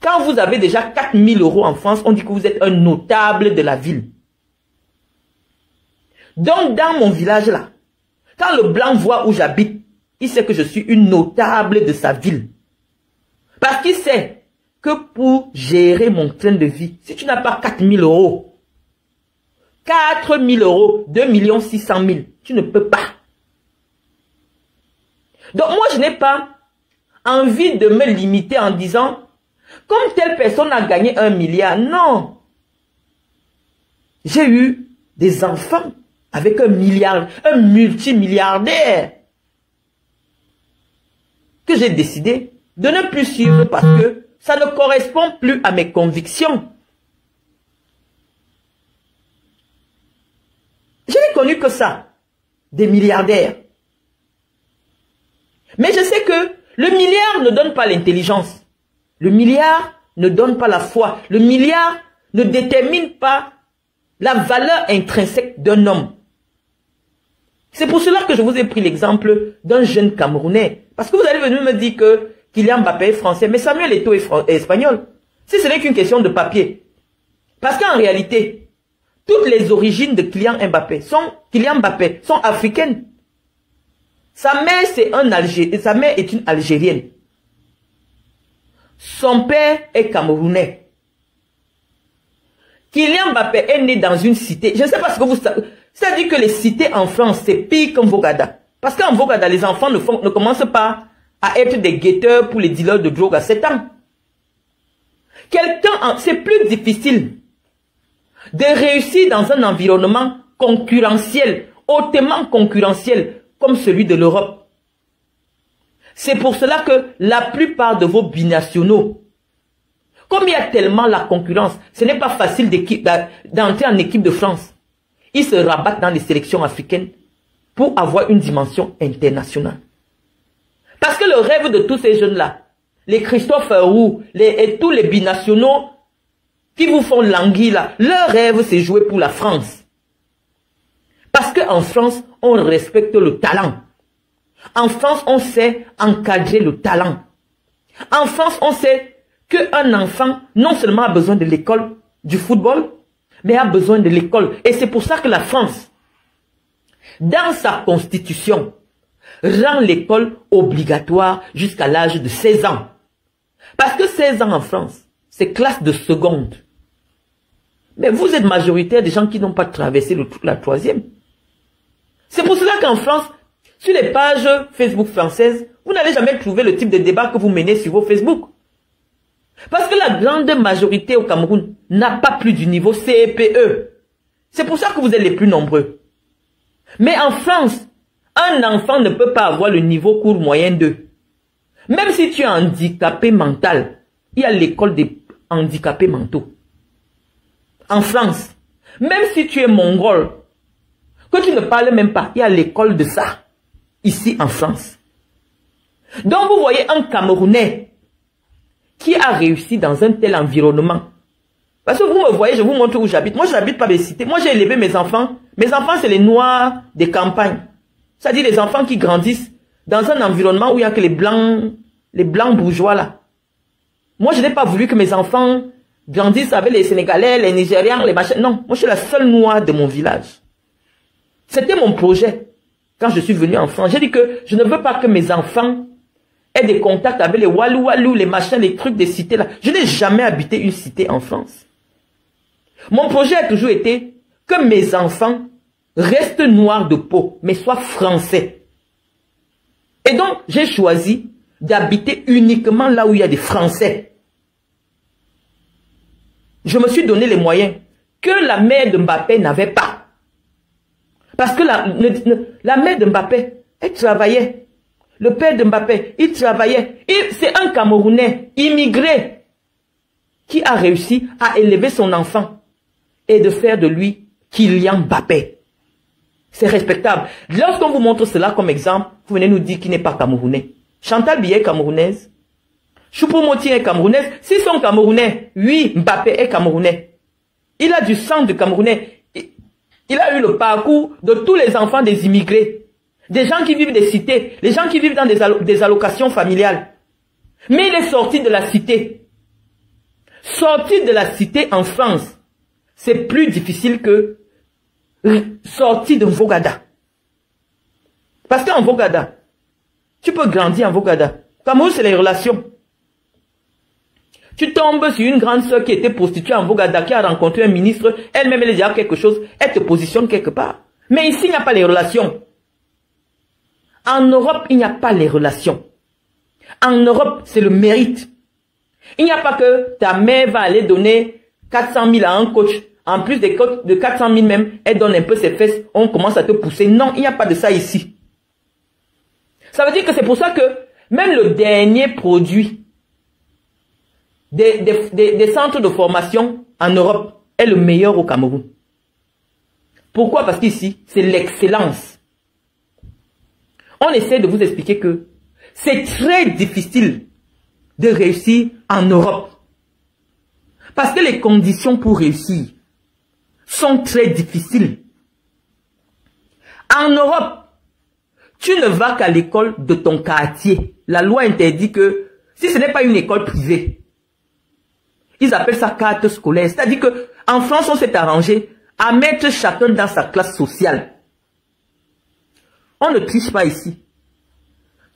Quand vous avez déjà 4 000 € en France, on dit que vous êtes un notable de la ville. Donc dans mon village là, quand le blanc voit où j'habite, il sait que je suis une notable de sa ville. Parce qu'il sait que pour gérer mon train de vie, si tu n'as pas 4 000 €, 4 000 €, 2 600 000, tu ne peux pas. Donc moi, je n'ai pas envie de me limiter en disant, comme telle personne a gagné 1 milliard. Non. J'ai eu des enfants avec 1 milliard, un multimilliardaire, que j'ai décidé de ne plus suivre parce que ça ne correspond plus à mes convictions. Je n'ai connu que ça, des milliardaires. Mais je sais que le milliard ne donne pas l'intelligence. Le milliard ne donne pas la foi. Le milliard ne détermine pas la valeur intrinsèque d'un homme. C'est pour cela que je vous ai pris l'exemple d'un jeune Camerounais. Parce que vous allez venir me dire que Kylian Mbappé est français, mais Samuel Eto'o est espagnol. Si ce n'est qu'une question de papier. Parce qu'en réalité, toutes les origines de Kylian Mbappé sont africaines. Sa mère, sa mère est une Algérienne. Son père est camerounais. Kylian Mbappé est né dans une cité. Je ne sais pas ce que vous savez. C'est-à-dire que les cités en France, c'est pire qu'en Vogada. Parce qu'en Vogada, les enfants ne commencent pas à être des guetteurs pour les dealers de drogue à 7 ans. C'est plus difficile de réussir dans un environnement concurrentiel, hautement concurrentiel, comme celui de l'Europe. C'est pour cela que la plupart de vos binationaux Comme il y a tellement la concurrence, ce n'est pas facile d'entrer en équipe de France. Ils se rabattent dans les sélections africaines pour avoir une dimension internationale. Parce que le rêve de tous ces jeunes-là, les Christophe Roux, et tous les binationaux qui vous font languir là, leur rêve c'est jouer pour la France. Parce qu'en France, on respecte le talent. En France, on sait encadrer le talent. En France, on sait qu'un enfant, non seulement a besoin de l'école du football, mais a besoin de l'école. Et c'est pour ça que la France, dans sa constitution, rend l'école obligatoire jusqu'à l'âge de 16 ans. Parce que 16 ans en France, c'est classe de seconde. Mais vous êtes majoritaire des gens qui n'ont pas traversé la troisième. C'est pour cela qu'en France, sur les pages Facebook françaises, vous n'allez jamais trouver le type de débat que vous menez sur vos Facebook. Parce que la grande majorité au Cameroun n'a pas plus du niveau CPE. C'est pour ça que vous êtes les plus nombreux. Mais en France, un enfant ne peut pas avoir le niveau court moyen 2. Même si tu es handicapé mental, il y a l'école des handicapés mentaux. En France, même si tu es mongol, que tu ne parles même pas, il y a l'école de ça, ici en France. Donc vous voyez un Camerounais qui a réussi dans un tel environnement. Parce que vous me voyez, je vous montre où j'habite. Moi, je n'habite pas des cités. Moi, j'ai élevé mes enfants. Mes enfants, c'est les noirs des campagnes. C'est-à-dire les enfants qui grandissent dans un environnement où il n'y a que les blancs bourgeois là. Moi, je n'ai pas voulu que mes enfants grandissent avec les Sénégalais, les Nigérians, les machins. Non, moi, je suis la seule noire de mon village. C'était mon projet quand je suis venu en France. J'ai dit que je ne veux pas que mes enfants aient des contacts avec les Walou-Walou, les machins, les trucs des cités là. Je n'ai jamais habité une cité en France. Mon projet a toujours été que mes enfants restent noirs de peau, mais soient français. Et donc, j'ai choisi d'habiter uniquement là où il y a des Français. Je me suis donné les moyens que la mère de Mbappé n'avait pas. Parce que la mère de Mbappé, elle travaillait. Le père de Mbappé, il travaillait. C'est un Camerounais immigré qui a réussi à élever son enfant et de faire de lui Kylian Mbappé. C'est respectable. Lorsqu'on vous montre cela comme exemple, vous venez nous dire qu'il n'est pas camerounais. Chantal Biya est camerounaise. Choupo-Moting est camerounaise. S'ils sont camerounais, oui, Mbappé est camerounais. Il a du sang de camerounais. Il a eu le parcours de tous les enfants des immigrés. Des gens qui vivent des cités. Les gens qui vivent dans des allocations familiales. Mais il est sorti de la cité. Sortir de la cité en France, c'est plus difficile que sortir de Vogada. Parce qu'en Vogada, tu peux grandir en Vogada. Cameroun, c'est les relations. Tu tombes sur une grande sœur qui était prostituée en Vogada, qui a rencontré un ministre, elle-même elle a quelque chose, elle te positionne quelque part. Mais ici, il n'y a pas les relations. En Europe, il n'y a pas les relations. En Europe, c'est le mérite. Il n'y a pas que ta mère va aller donner 400 000 à un coach. En plus de 400 000 même, elle donne un peu ses fesses, on commence à te pousser. Non, il n'y a pas de ça ici. Ça veut dire que c'est pour ça que même le dernier produit des centres de formation en Europe est le meilleur au Cameroun. Pourquoi? Parce qu'ici, c'est l'excellence. On essaie de vous expliquer que c'est très difficile de réussir en Europe. Parce que les conditions pour réussir sont très difficiles. En Europe, tu ne vas qu'à l'école de ton quartier. La loi interdit que, si ce n'est pas une école privée, ils appellent ça carte scolaire. C'est-à-dire qu'en France, on s'est arrangé à mettre chacun dans sa classe sociale. On ne triche pas ici.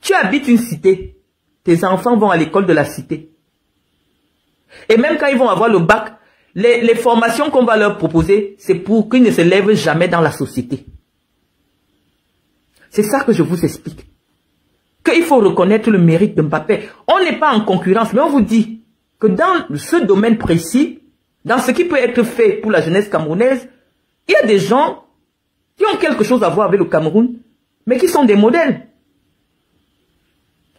Tu habites une cité, tes enfants vont à l'école de la cité. Et même quand ils vont avoir le bac, les formations qu'on va leur proposer, c'est pour qu'ils ne se lèvent jamais dans la société. C'est ça que je vous explique. Qu'il faut reconnaître le mérite de Mbappé. On n'est pas en concurrence, mais on vous dit que dans ce domaine précis, dans ce qui peut être fait pour la jeunesse camerounaise, il y a des gens qui ont quelque chose à voir avec le Cameroun, mais qui sont des modèles.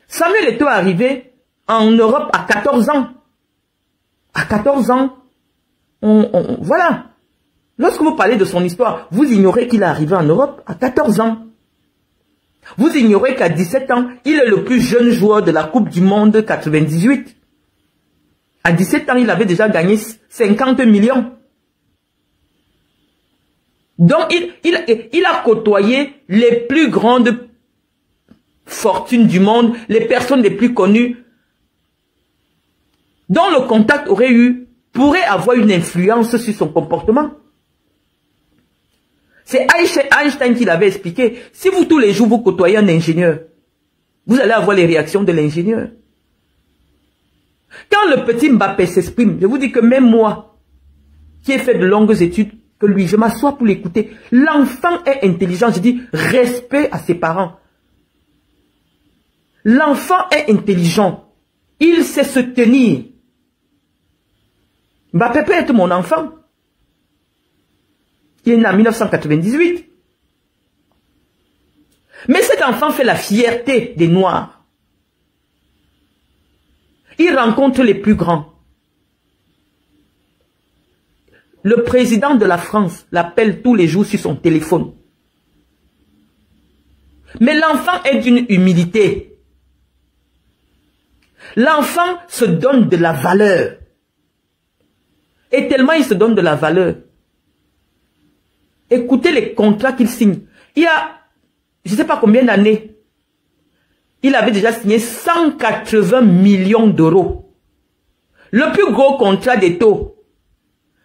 Samuel Eto'o est arrivé en Europe à 14 ans. À 14 ans, voilà. Lorsque vous parlez de son histoire, vous ignorez qu'il est arrivé en Europe à 14 ans. Vous ignorez qu'à 17 ans, il est le plus jeune joueur de la Coupe du Monde 98. À 17 ans, il avait déjà gagné 50 millions. Donc, il a côtoyé les plus grandes fortunes du monde, les personnes les plus connues, dont le contact pourrait avoir une influence sur son comportement. C'est Einstein qui l'avait expliqué. Si vous, tous les jours, vous côtoyez un ingénieur, vous allez avoir les réactions de l'ingénieur. Quand le petit Mbappé s'exprime, je vous dis que même moi, qui ai fait de longues études, que lui, je m'assois pour l'écouter. L'enfant est intelligent. Je dis respect à ses parents. L'enfant est intelligent. Il sait se tenir. Mbappé peut être mon enfant. Il est né en 1998. Mais cet enfant fait la fierté des Noirs. Il rencontre les plus grands. Le président de la France l'appelle tous les jours sur son téléphone. Mais l'enfant est d'une humilité. L'enfant se donne de la valeur. Et tellement il se donne de la valeur. Écoutez les contrats qu'il signe. Il y a, je ne sais pas combien d'années, il avait déjà signé 180 millions d'euros. Le plus gros contrat des taux,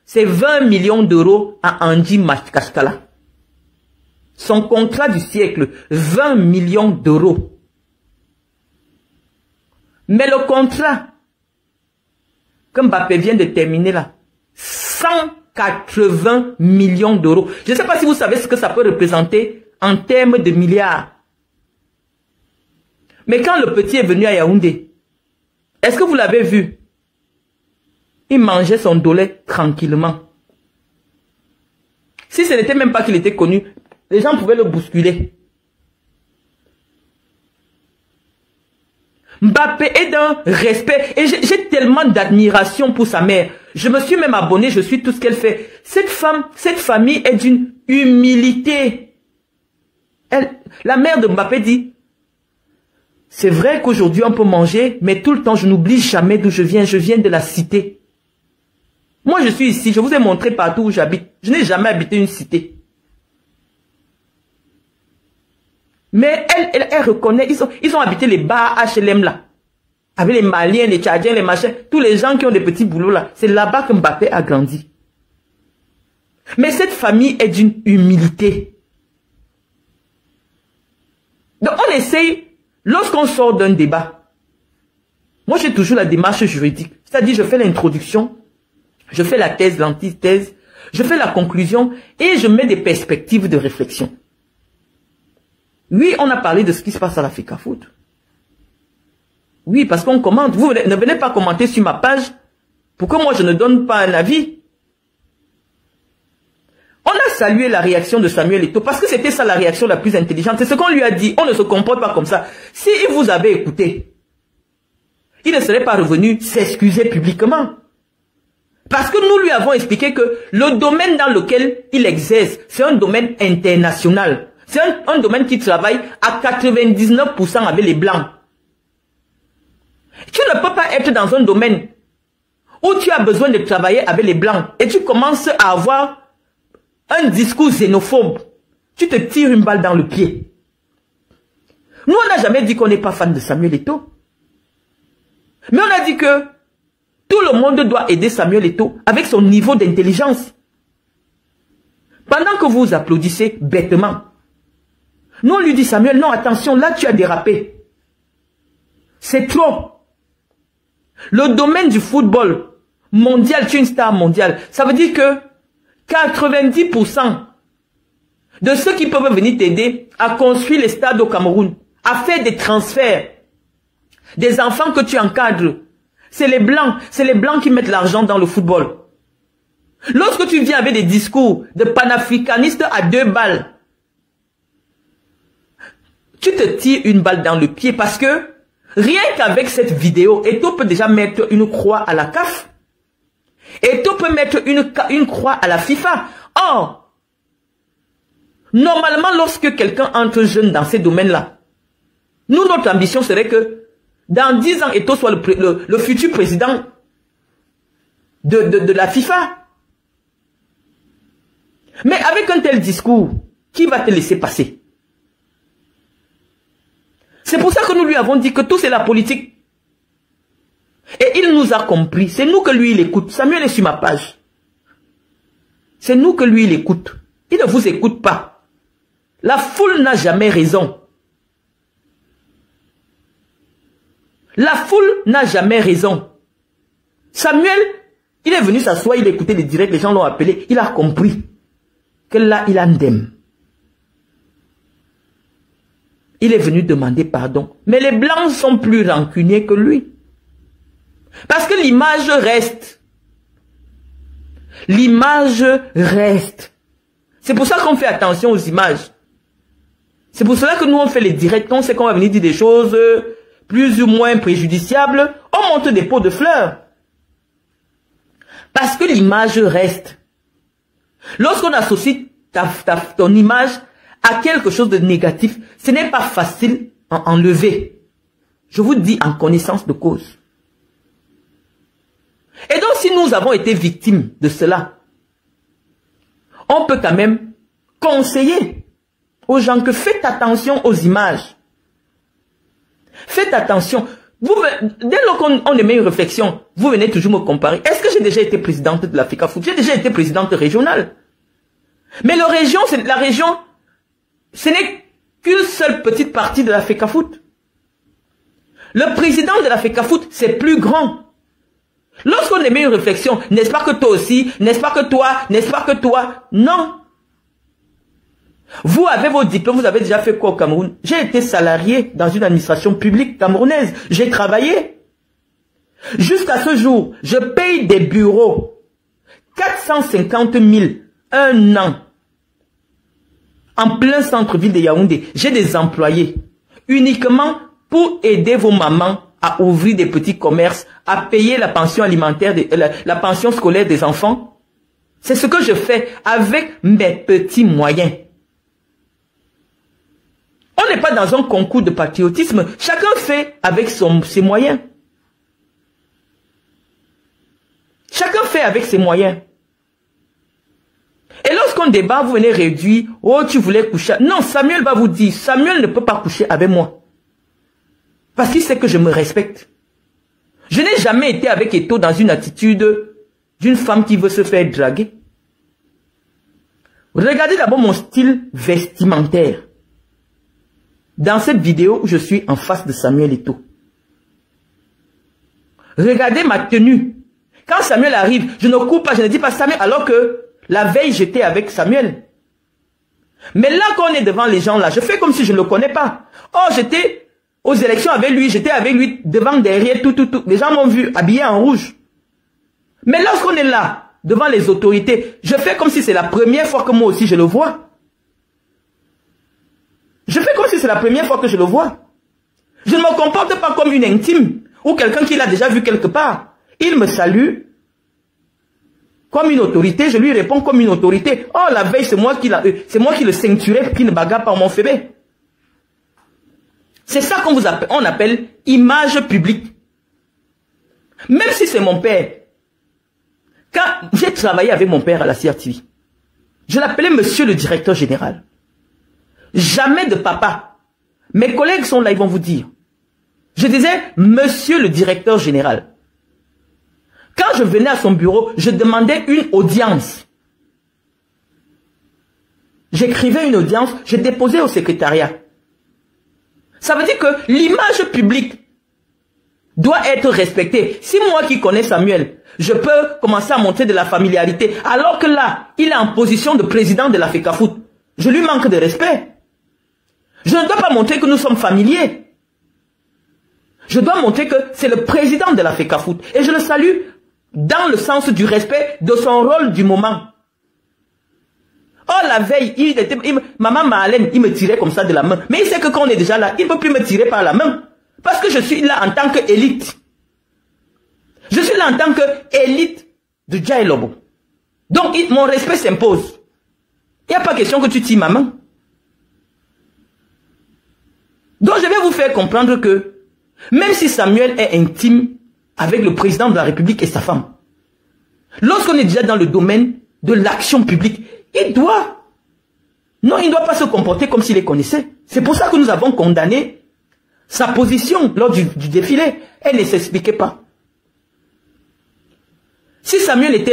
c'est 20 millions d'euros à Andy Machkashkala. Son contrat du siècle, 20 millions d'euros. Mais le contrat que Mbappé vient de terminer là, 180 millions d'euros. Je ne sais pas si vous savez ce que ça peut représenter en termes de milliards. Mais quand le petit est venu à Yaoundé, est-ce que vous l'avez vu? Il mangeait son dolé tranquillement. Si ce n'était même pas qu'il était connu, les gens pouvaient le bousculer. Mbappé est d'un respect et j'ai tellement d'admiration pour sa mère. Je me suis même abonné, je suis tout ce qu'elle fait. Cette famille est d'une humilité. La mère de Mbappé dit, c'est vrai qu'aujourd'hui on peut manger, mais tout le temps je n'oublie jamais d'où je viens de la cité. Moi je suis ici, je vous ai montré partout où j'habite. Je n'ai jamais habité une cité. Mais elle reconnaît, ils ont habité les bars HLM là. Avec les Maliens, les Tchadiens, les machins, tous les gens qui ont des petits boulots là. C'est là-bas que Mbappé a grandi. Mais cette famille est d'une humilité. Donc on essaye, lorsqu'on sort d'un débat, moi j'ai toujours la démarche juridique. C'est-à-dire je fais l'introduction, je fais la thèse, l'antithèse, je fais la conclusion et je mets des perspectives de réflexion. Oui, on a parlé de ce qui se passe à la FECAFOOT. Oui, parce qu'on commente. Vous ne venez pas commenter sur ma page pour que moi je ne donne pas un avis. On a salué la réaction de Samuel Eto'o parce que c'était ça la réaction la plus intelligente. C'est ce qu'on lui a dit. On ne se comporte pas comme ça. Si il vous avait écouté, il ne serait pas revenu s'excuser publiquement. Parce que nous lui avons expliqué que le domaine dans lequel il exerce, c'est un domaine international. C'est un domaine qui travaille à 99% avec les Blancs. Tu ne peux pas être dans un domaine où tu as besoin de travailler avec les Blancs et tu commences à avoir un discours xénophobe. Tu te tires une balle dans le pied. Nous, on n'a jamais dit qu'on n'est pas fan de Samuel Eto'o. Mais on a dit que tout le monde doit aider Samuel Eto'o avec son niveau d'intelligence. Pendant que vous applaudissez bêtement, nous, on lui dit, Samuel, non, attention, là, tu as dérapé. C'est trop. Le domaine du football mondial, tu es une star mondiale. Ça veut dire que 90% de ceux qui peuvent venir t'aider à construire les stades au Cameroun, à faire des transferts, des enfants que tu encadres, c'est les Blancs qui mettent l'argent dans le football. Lorsque tu viens avec des discours de panafricanistes à 2 balles, tu te tires une balle dans le pied parce que rien qu'avec cette vidéo, Eto'o peut déjà mettre une croix à la CAF. Eto'o peut mettre une croix à la FIFA. Or, normalement, lorsque quelqu'un entre jeune dans ces domaines-là, nous, notre ambition serait que dans 10 ans, Eto'o soit le futur président de la FIFA. Mais avec un tel discours, qui va te laisser passer? C'est pour ça que nous lui avons dit que tout c'est la politique. Et il nous a compris. C'est nous que lui il écoute. Samuel est sur ma page. C'est nous que lui il écoute. Il ne vous écoute pas. La foule n'a jamais raison. La foule n'a jamais raison. Samuel, il est venu s'asseoir, il écoutait les directs, les gens l'ont appelé. Il a compris que là, il a ndem. Il est venu demander pardon. Mais les blancs sont plus rancuniers que lui. Parce que l'image reste. L'image reste. C'est pour ça qu'on fait attention aux images. C'est pour cela que nous on fait les directs. Quand on sait qu'on va venir dire des choses plus ou moins préjudiciables, on monte des pots de fleurs. Parce que l'image reste. Lorsqu'on associe ton image à quelque chose de négatif, ce n'est pas facile à enlever. Je vous dis en connaissance de cause. Et donc si nous avons été victimes de cela, on peut quand même conseiller aux gens que faites attention aux images. Faites attention. Dès lors qu'on émet une réflexion, vous venez toujours me comparer. Est-ce que j'ai déjà été présidente de l'Africa Foot? J'ai déjà été présidente régionale. Mais la région, ce n'est qu'une seule petite partie de l'Africa Foot. Le président de l'Africa Foot, c'est plus grand. Lorsqu'on émet une réflexion, n'est-ce pas que toi aussi, n'est-ce pas que toi, n'est-ce pas que toi? Non. Vous avez vos diplômes, vous avez déjà fait quoi au Cameroun? J'ai été salarié dans une administration publique camerounaise. J'ai travaillé. Jusqu'à ce jour, je paye des bureaux 450 000 un an en plein centre-ville de Yaoundé. J'ai des employés uniquement pour aider vos mamans à ouvrir des petits commerces, à payer la pension alimentaire, la pension scolaire des enfants. C'est ce que je fais avec mes petits moyens. On n'est pas dans un concours de patriotisme. Chacun fait avec ses moyens. Chacun fait avec ses moyens. Et lorsqu'on débat, vous venez réduire. Oh, tu voulais coucher. Non, Samuel va vous dire, Samuel ne peut pas coucher avec moi. Parce qu'il sait que je me respecte. Je n'ai jamais été avec Eto'o dans une attitude d'une femme qui veut se faire draguer. Regardez d'abord mon style vestimentaire. Dans cette vidéo, je suis en face de Samuel Eto'o. Regardez ma tenue. Quand Samuel arrive, je ne cours pas, je ne dis pas Samuel, alors que la veille, j'étais avec Samuel. Mais là, quand on est devant les gens là, je fais comme si je ne le connais pas. Oh, j'étais aux élections avec lui, j'étais avec lui devant, derrière, tout. Les gens m'ont vu habillé en rouge. Mais lorsqu'on est là, devant les autorités, je fais comme si c'est la première fois que moi aussi je le vois. Je fais comme si c'est la première fois que je le vois. Je ne me comporte pas comme une intime ou quelqu'un qui l'a déjà vu quelque part. Il me salue comme une autorité, je lui réponds comme une autorité. Oh, la veille, c'est moi qui le ceinturais, qui ne bagarre pas mon bébé. C'est ça qu'on appelle image publique. Même si c'est mon père. Quand j'ai travaillé avec mon père à la CRTV, je l'appelais monsieur le directeur général. Jamais de papa. Mes collègues sont là, ils vont vous dire. Je disais monsieur le directeur général. Quand je venais à son bureau, je demandais une audience. J'écrivais une audience, je déposais au secrétariat. Ça veut dire que l'image publique doit être respectée. Si moi qui connais Samuel, je peux commencer à montrer de la familiarité, alors que là, il est en position de président de l'Africa Foot, je lui manque de respect. Je ne dois pas montrer que nous sommes familiers. Je dois montrer que c'est le président de l'Africa Foot. Et je le salue dans le sens du respect de son rôle du moment. Oh, la veille, maman Marlène, il me tirait comme ça de la main. Mais il sait que quand on est déjà là, il ne peut plus me tirer par la main. Parce que je suis là en tant qu'élite. Je suis là en tant qu'élite de Djaï Lobo. Donc, mon respect s'impose. Il n'y a pas question que tu tires ma main. Donc, je vais vous faire comprendre que, même si Samuel est intime avec le président de la République et sa femme, lorsqu'on est déjà dans le domaine de l'action publique, il ne doit pas se comporter comme s'il les connaissait. C'est pour ça que nous avons condamné sa position lors du défilé. Elle ne s'expliquait pas. Si Samuel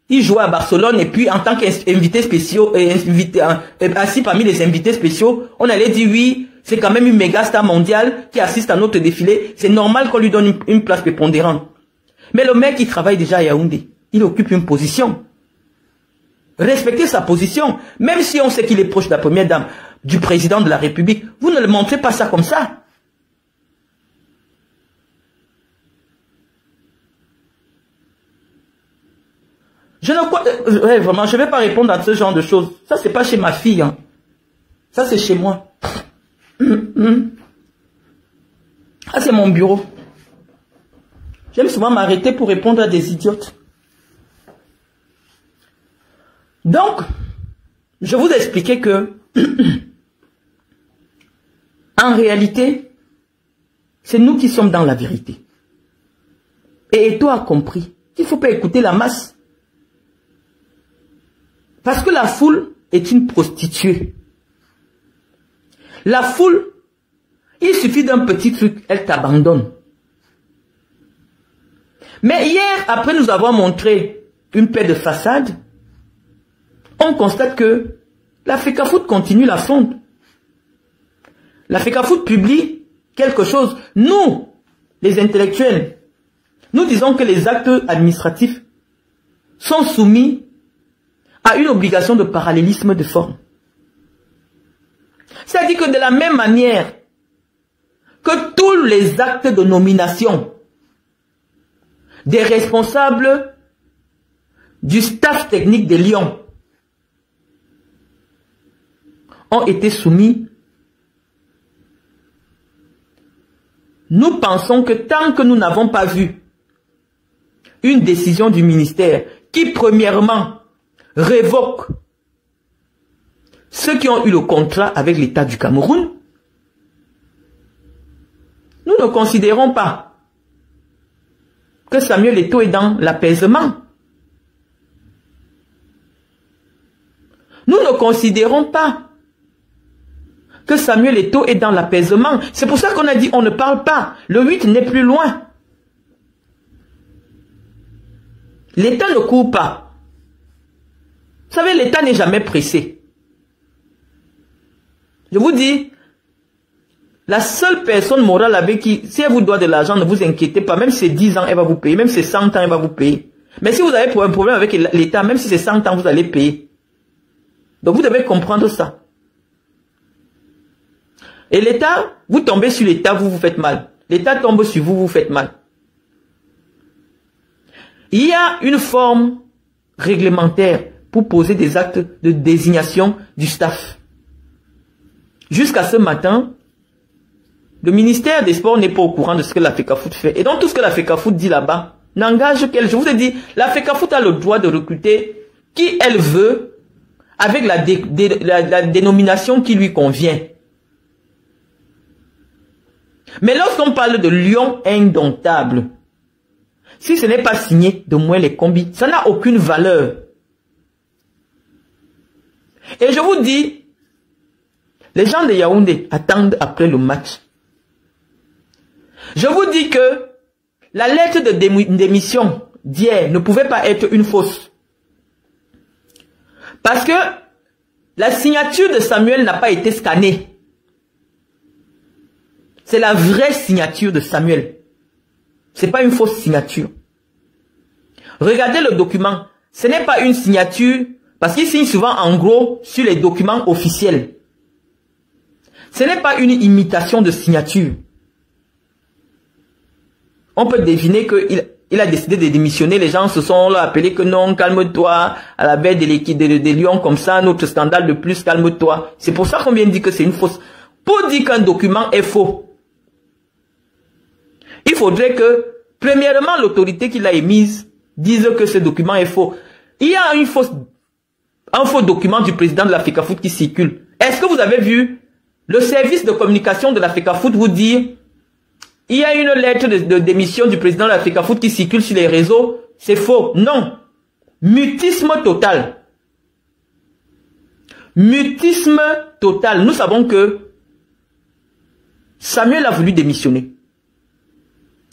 il jouait à Barcelone et puis en tant qu'invité spécial, assis parmi les invités spéciaux, on allait dire oui, c'est quand même une méga star mondiale qui assiste à notre défilé. C'est normal qu'on lui donne une place prépondérante. Mais le mec, il travaille déjà à Yaoundé. Il occupe une position. Respectez sa position. Même si on sait qu'il est proche de la première dame, du président de la République, vous ne le montrez pas ça comme ça. Vraiment, je ne vais pas répondre à ce genre de choses. Ça, c'est pas chez ma fille. Hein. Ça, c'est chez moi. Ah, c'est mon bureau. J'aime souvent m'arrêter pour répondre à des idiotes. Donc, je vous expliquais que, en réalité, c'est nous qui sommes dans la vérité. Et toi a compris qu'il ne faut pas écouter la masse. Parce que la foule est une prostituée. La foule, il suffit d'un petit truc, elle t'abandonne. Mais hier, après nous avoir montré une paix de façade, on constate que la FECAFOOT continue la fronde. La FECAFOOT publie quelque chose. Nous, les intellectuels, nous disons que les actes administratifs sont soumis à une obligation de parallélisme de forme. C'est-à-dire que de la même manière que tous les actes de nomination des responsables du staff technique de Lyon ont été soumis, nous pensons que tant que nous n'avons pas vu une décision du ministère qui, premièrement, révoque ceux qui ont eu le contrat avec l'État du Cameroun, nous ne considérons pas que Samuel Eto'o est dans l'apaisement. Nous ne considérons pas que Samuel Eto'o est dans l'apaisement. C'est pour ça qu'on a dit on ne parle pas. Le 8 n'est plus loin. L'État ne court pas. Vous savez, l'État n'est jamais pressé. Je vous dis, la seule personne morale avec qui, si elle vous doit de l'argent, ne vous inquiétez pas. Même si c'est 10 ans, elle va vous payer. Même si c'est 100 ans, elle va vous payer. Mais si vous avez un problème avec l'État, même si c'est 100 ans, vous allez payer. Donc vous devez comprendre ça. Et l'État, vous tombez sur l'État, vous vous faites mal. L'État tombe sur vous, vous faites mal. Il y a une forme réglementaire pour poser des actes de désignation du staff. Jusqu'à ce matin, le ministère des Sports n'est pas au courant de ce que la FECAFOOT fait. Et donc tout ce que la FECAFOOT dit là-bas n'engage qu'elle. Je vous ai dit, la FECAFOOT a le droit de recruter qui elle veut avec la dénomination qui lui convient. Mais lorsqu'on parle de lion indomptable, si ce n'est pas signé de moins les combis, ça n'a aucune valeur. Et je vous dis, les gens de Yaoundé attendent après le match. Je vous dis que la lettre de démission d'hier ne pouvait pas être une fausse. Parce que la signature de Samuel n'a pas été scannée. C'est la vraie signature de Samuel. Ce n'est pas une fausse signature. Regardez le document. Ce n'est pas une signature, parce qu'il signe souvent en gros sur les documents officiels. Ce n'est pas une imitation de signature. On peut deviner qu'il a décidé de démissionner. Les gens se sont appelés que non, calme-toi. À la veille de l'équipe de Lyon, comme ça, notre scandale de plus, calme-toi. C'est pour ça qu'on vient de dire que c'est une fausse. Pour dire qu'un document est faux, il faudrait que, premièrement, l'autorité qui l'a émise disent que ce document est faux. Il y a un faux document du président de la FECAFOOT qui circule. Est-ce que vous avez vu le service de communication de la FECAFOOT vous dire il y a une lettre de démission du président de la FECAFOOT qui circule sur les réseaux? C'est faux. Non. Mutisme total. Mutisme total. Nous savons que Samuel a voulu démissionner.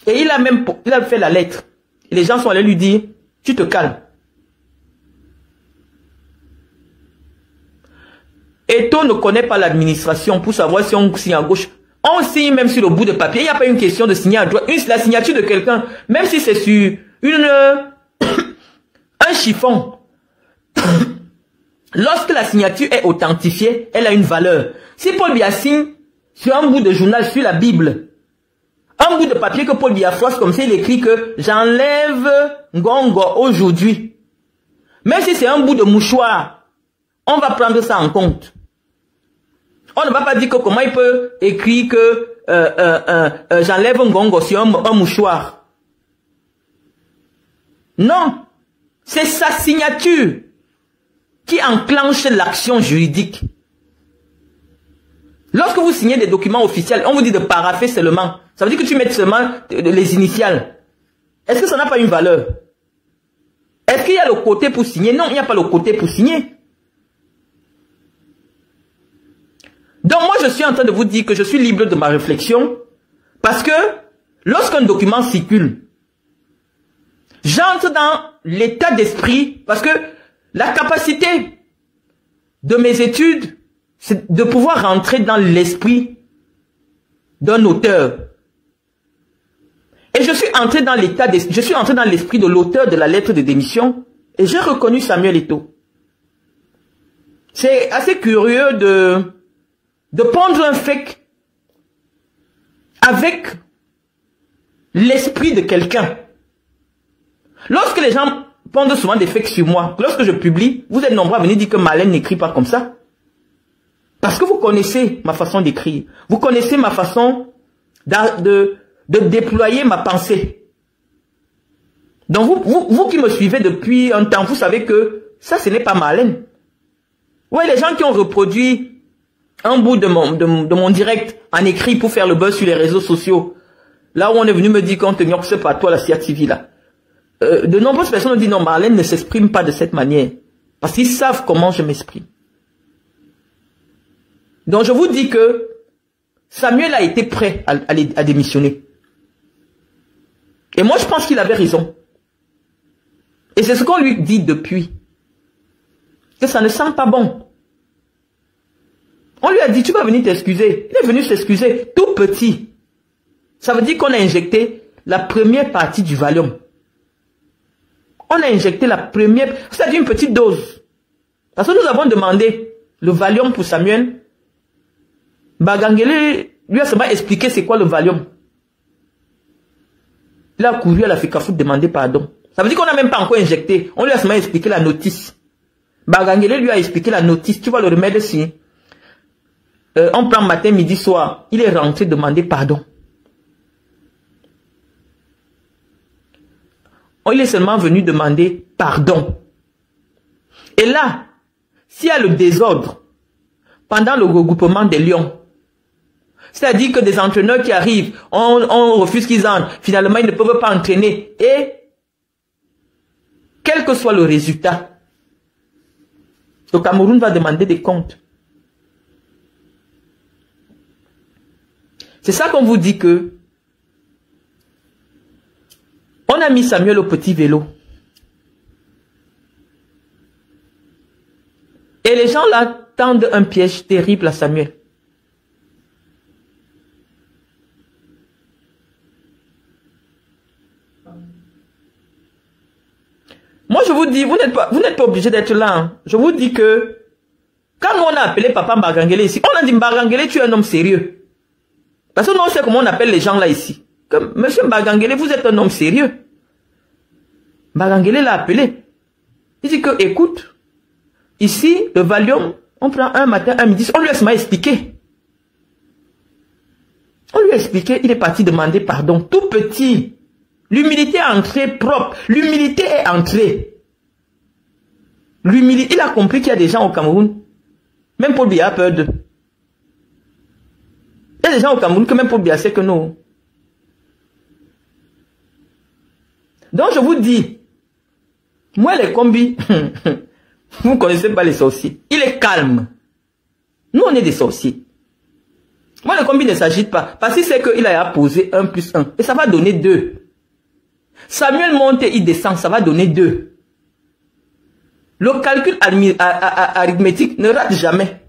Et il a fait la lettre. Et les gens sont allés lui dire, tu te calmes. Eto ne connaît pas l'administration pour savoir si on signe à gauche. On signe même sur le bout de papier. Il n'y a pas une question de signer à droite. La signature de quelqu'un, même si c'est sur un chiffon. Lorsque la signature est authentifiée, elle a une valeur. Si Paul Biya signe sur un bout de journal, sur la Bible, un bout de papier que Paul Biya froisse comme ça, il écrit que j'enlève Ngongo aujourd'hui. Même si c'est un bout de mouchoir, on va prendre ça en compte. On ne va pas dire que comment il peut écrire que j'enlève Ngongo sur un mouchoir. Non, c'est sa signature qui enclenche l'action juridique. Lorsque vous signez des documents officiels, on vous dit de parapher seulement. Ça veut dire que tu mets seulement les initiales. Est-ce que ça n'a pas une valeur? Est-ce qu'il y a le côté pour signer? Non, il n'y a pas le côté pour signer. Donc moi, je suis en train de vous dire que je suis libre de ma réflexion parce que lorsqu'un document circule, j'entre dans l'état d'esprit parce que la capacité de mes études, c'est de pouvoir rentrer dans l'esprit d'un auteur. Et je suis entré dans l'esprit de l'auteur de la lettre de démission et j'ai reconnu Samuel Eto'o. C'est assez curieux de prendre un fake avec l'esprit de quelqu'un. Lorsque les gens pondent souvent des fakes sur moi, lorsque je publie, vous êtes nombreux à venir dire que Marlène n'écrit pas comme ça. Parce que vous connaissez ma façon d'écrire. Vous connaissez ma façon de déployer ma pensée. Donc vous qui me suivez depuis un temps, vous savez que ça, ce n'est pas Marlène. Ouais, les gens qui ont reproduit un bout de mon direct en écrit pour faire le buzz sur les réseaux sociaux, là où on est venu me dire qu'on te gnoxe pas toi la CRTV là. De nombreuses personnes ont dit non, Marlène ne s'exprime pas de cette manière. Parce qu'ils savent comment je m'exprime. Donc je vous dis que Samuel a été prêt à démissionner. Et moi je pense qu'il avait raison. Et c'est ce qu'on lui dit depuis. Que ça ne sent pas bon. On lui a dit tu vas venir t'excuser. Il est venu s'excuser tout petit. Ça veut dire qu'on a injecté la première partie du Valium. On a injecté la première, c'est-à-dire une petite dose. Parce que nous avons demandé le Valium pour Samuel. Bagangele lui a seulement expliqué c'est quoi le Valium. Il a couru à la FECAFOOT demander pardon. Ça veut dire qu'on n'a même pas encore injecté. On lui a seulement expliqué la notice. Bagangele lui a expliqué la notice. Tu vois le remède ici. On prend matin, midi, soir. Il est rentré demander pardon. Il est seulement venu demander pardon. Et là, s'il y a le désordre pendant le regroupement des Lions, c'est-à-dire que des entraîneurs qui arrivent, on refuse qu'ils entrent, finalement ils ne peuvent pas entraîner, et quel que soit le résultat, le Cameroun va demander des comptes. C'est ça qu'on vous dit que on a mis Samuel au petit vélo. Et les gens là tendent un piège terrible à Samuel. Moi je vous dis, vous n'êtes pas obligé d'être là. Hein. Je vous dis que quand on a appelé Papa Mbagangele ici, on a dit Mbagangele, tu es un homme sérieux. Parce que nous on sait comment on appelle les gens là ici. Comme, Monsieur Mbagangele, vous êtes un homme sérieux. Mbagangele l'a appelé. Il dit que, écoute, ici, le Valium, on prend un matin, un midi, on lui a seulement expliqué. On lui a expliqué, il est parti demander pardon, tout petit. L'humilité est entrée propre. L'humilité est entrée. L'humilité, il a compris qu'il y a des gens au Cameroun. Même Paul Biya a peur d'eux. Il y a des gens au Cameroun que même Paul Biya sait que non. Donc je vous dis, moi les combis, vous ne connaissez pas les sorciers. Il est calme. Nous on est des sorciers. Moi le combi ne s'agite pas. Parce qu'il sait qu'il a posé 1 plus 1. Et ça va donner 2. Samuel monte et il descend, ça va donner 2. Le calcul arithmétique ne rate jamais.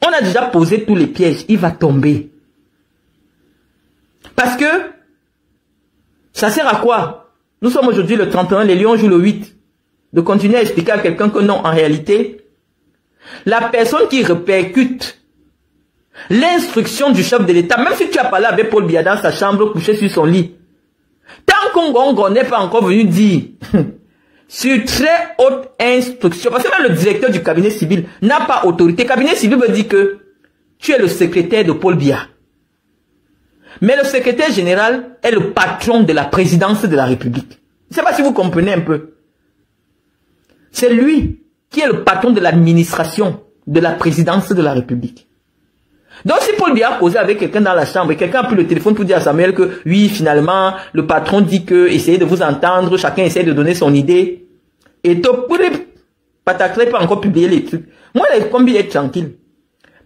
On a déjà posé tous les pièges, il va tomber. Parce que, ça sert à quoi? Nous sommes aujourd'hui le 31, les lions jouent le 8. De continuer à expliquer à quelqu'un que non, en réalité, la personne qui répercute l'instruction du chef de l'État, même si tu as parlé avec Paul Biya dans sa chambre, couché sur son lit, tant qu'on n'est pas encore venu dire, sur très haute instruction, parce que même le directeur du cabinet civil n'a pas autorité. Cabinet civil veut dire que tu es le secrétaire de Paul Biya. Mais le secrétaire général est le patron de la présidence de la République. Je ne sais pas si vous comprenez un peu. C'est lui qui est le patron de l'administration de la présidence de la République. Donc si Paul Biya a causé avec quelqu'un dans la chambre et quelqu'un a pris le téléphone pour dire à Samuel que oui, finalement, le patron dit que essayez de vous entendre, chacun essaie de donner son idée. Et toi, Patakle pas encore publier les trucs. Moi, les combis est tranquille.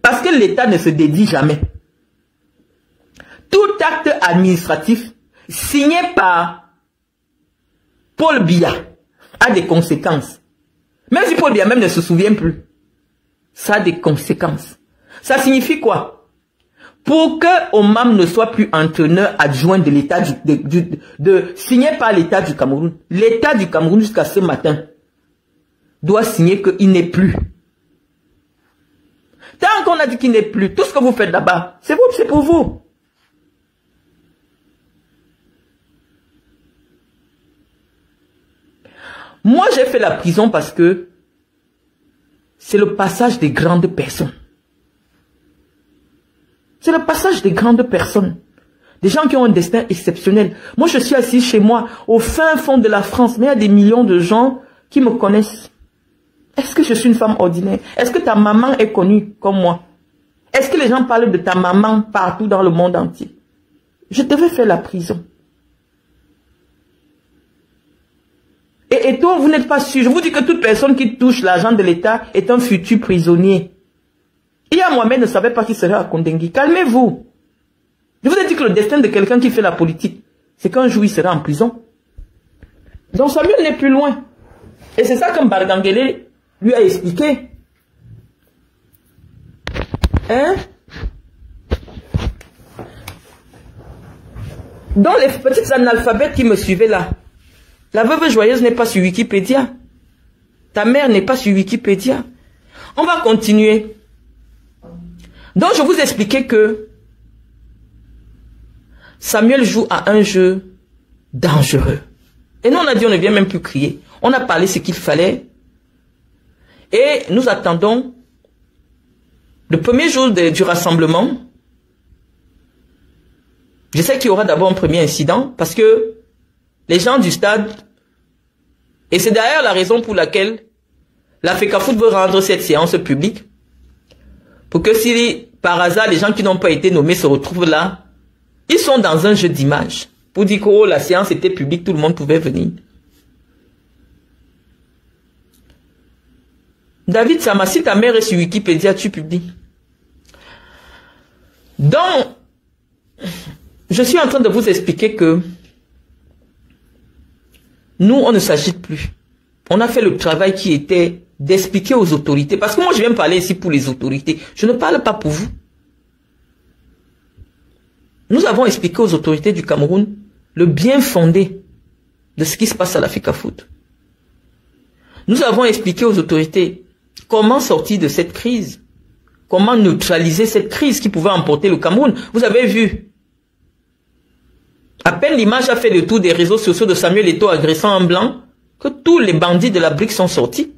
Parce que l'État ne se dédie jamais. Tout acte administratif signé par Paul Biya a des conséquences. Même si Paul Biya même ne se souvient plus. Ça a des conséquences. Ça signifie quoi? Pour que Omam ne soit plus entraîneur adjoint de l'État signé par l'État du Cameroun. L'État du Cameroun jusqu'à ce matin doit signer qu'il n'est plus. Tant qu'on a dit qu'il n'est plus, tout ce que vous faites là-bas, c'est vous, c'est pour vous. Moi, j'ai fait la prison parce que c'est le passage des grandes personnes. C'est le passage des grandes personnes. Des gens qui ont un destin exceptionnel. Moi, je suis assis chez moi, au fin fond de la France, mais il y a des millions de gens qui me connaissent. Est-ce que je suis une femme ordinaire? Est-ce que ta maman est connue comme moi? Est-ce que les gens parlent de ta maman partout dans le monde entier? Je devais faire la prison. Et toi, vous n'êtes pas sûr. Je vous dis que toute personne qui touche l'argent de l'État est un futur prisonnier. Hier, Mohamed ne savait pas qui serait à Kondengui. Calmez-vous. Je vous ai dit que le destin de quelqu'un qui fait la politique, c'est qu'un jour il sera en prison. Donc Samuel n'est plus loin. Et c'est ça que Mbargangele lui a expliqué. Hein? Donc les petits analphabètes qui me suivaient là, la veuve joyeuse n'est pas sur Wikipédia. Ta mère n'est pas sur Wikipédia. On va continuer. Donc je vous expliquais que Samuel joue à un jeu dangereux. Et nous on a dit on ne vient même plus crier. On a parlé ce qu'il fallait. Et nous attendons le premier jour du rassemblement. Je sais qu'il y aura d'abord un premier incident parce que les gens du stade, et c'est d'ailleurs la raison pour laquelle la FECAFOOT veut rendre cette séance publique, pour que si par hasard les gens qui n'ont pas été nommés se retrouvent là, ils sont dans un jeu d'image. Pour dire que oh, la séance était publique, tout le monde pouvait venir. David Sama, si ta mère est sur Wikipédia, tu publies. Donc, je suis en train de vous expliquer que nous, on ne s'agite plus. On a fait le travail qui était d'expliquer aux autorités. Parce que moi, je viens parler ici pour les autorités. Je ne parle pas pour vous. Nous avons expliqué aux autorités du Cameroun le bien fondé de ce qui se passe à la FECAFOOT. Nous avons expliqué aux autorités comment sortir de cette crise. Comment neutraliser cette crise qui pouvait emporter le Cameroun. Vous avez vu. À peine l'image a fait le tour des réseaux sociaux de Samuel Eto'o agressant un blanc, que tous les bandits de la BRICS sont sortis.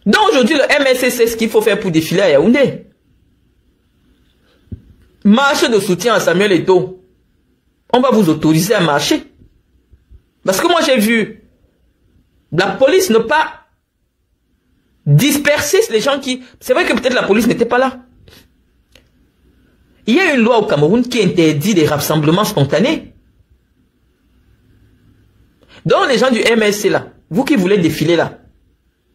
Donc aujourd'hui, le MSC sait ce qu'il faut faire pour défiler à Yaoundé. Marche de soutien à Samuel Eto'o. on va vous autoriser à marcher. Parce que moi j'ai vu la police ne pas disperser les gens qui... C'est vrai que peut-être la police n'était pas là. Il y a une loi au Cameroun qui interdit les rassemblements spontanés. Donc les gens du MSC là, vous qui voulez défiler là,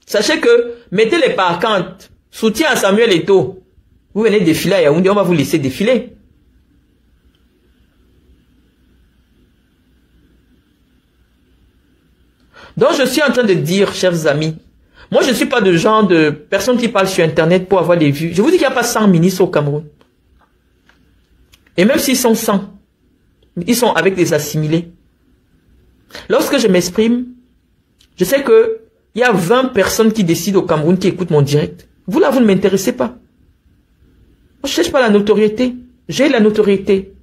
sachez que mettez les pancartes, soutien à Samuel Eto'o. Vous venez défiler à Yaoundé, on va vous laisser défiler. Donc je suis en train de dire, chers amis, moi je ne suis pas de genre de personnes qui parlent sur Internet pour avoir des vues. Je vous dis qu'il n'y a pas 100 ministres au Cameroun. Et même s'ils sont 100, ils sont avec des assimilés. Lorsque je m'exprime, je sais que il y a 20 personnes qui décident au Cameroun qui écoutent mon direct. Vous là, vous ne m'intéressez pas. Moi, je ne cherche pas la notoriété. J'ai la notoriété.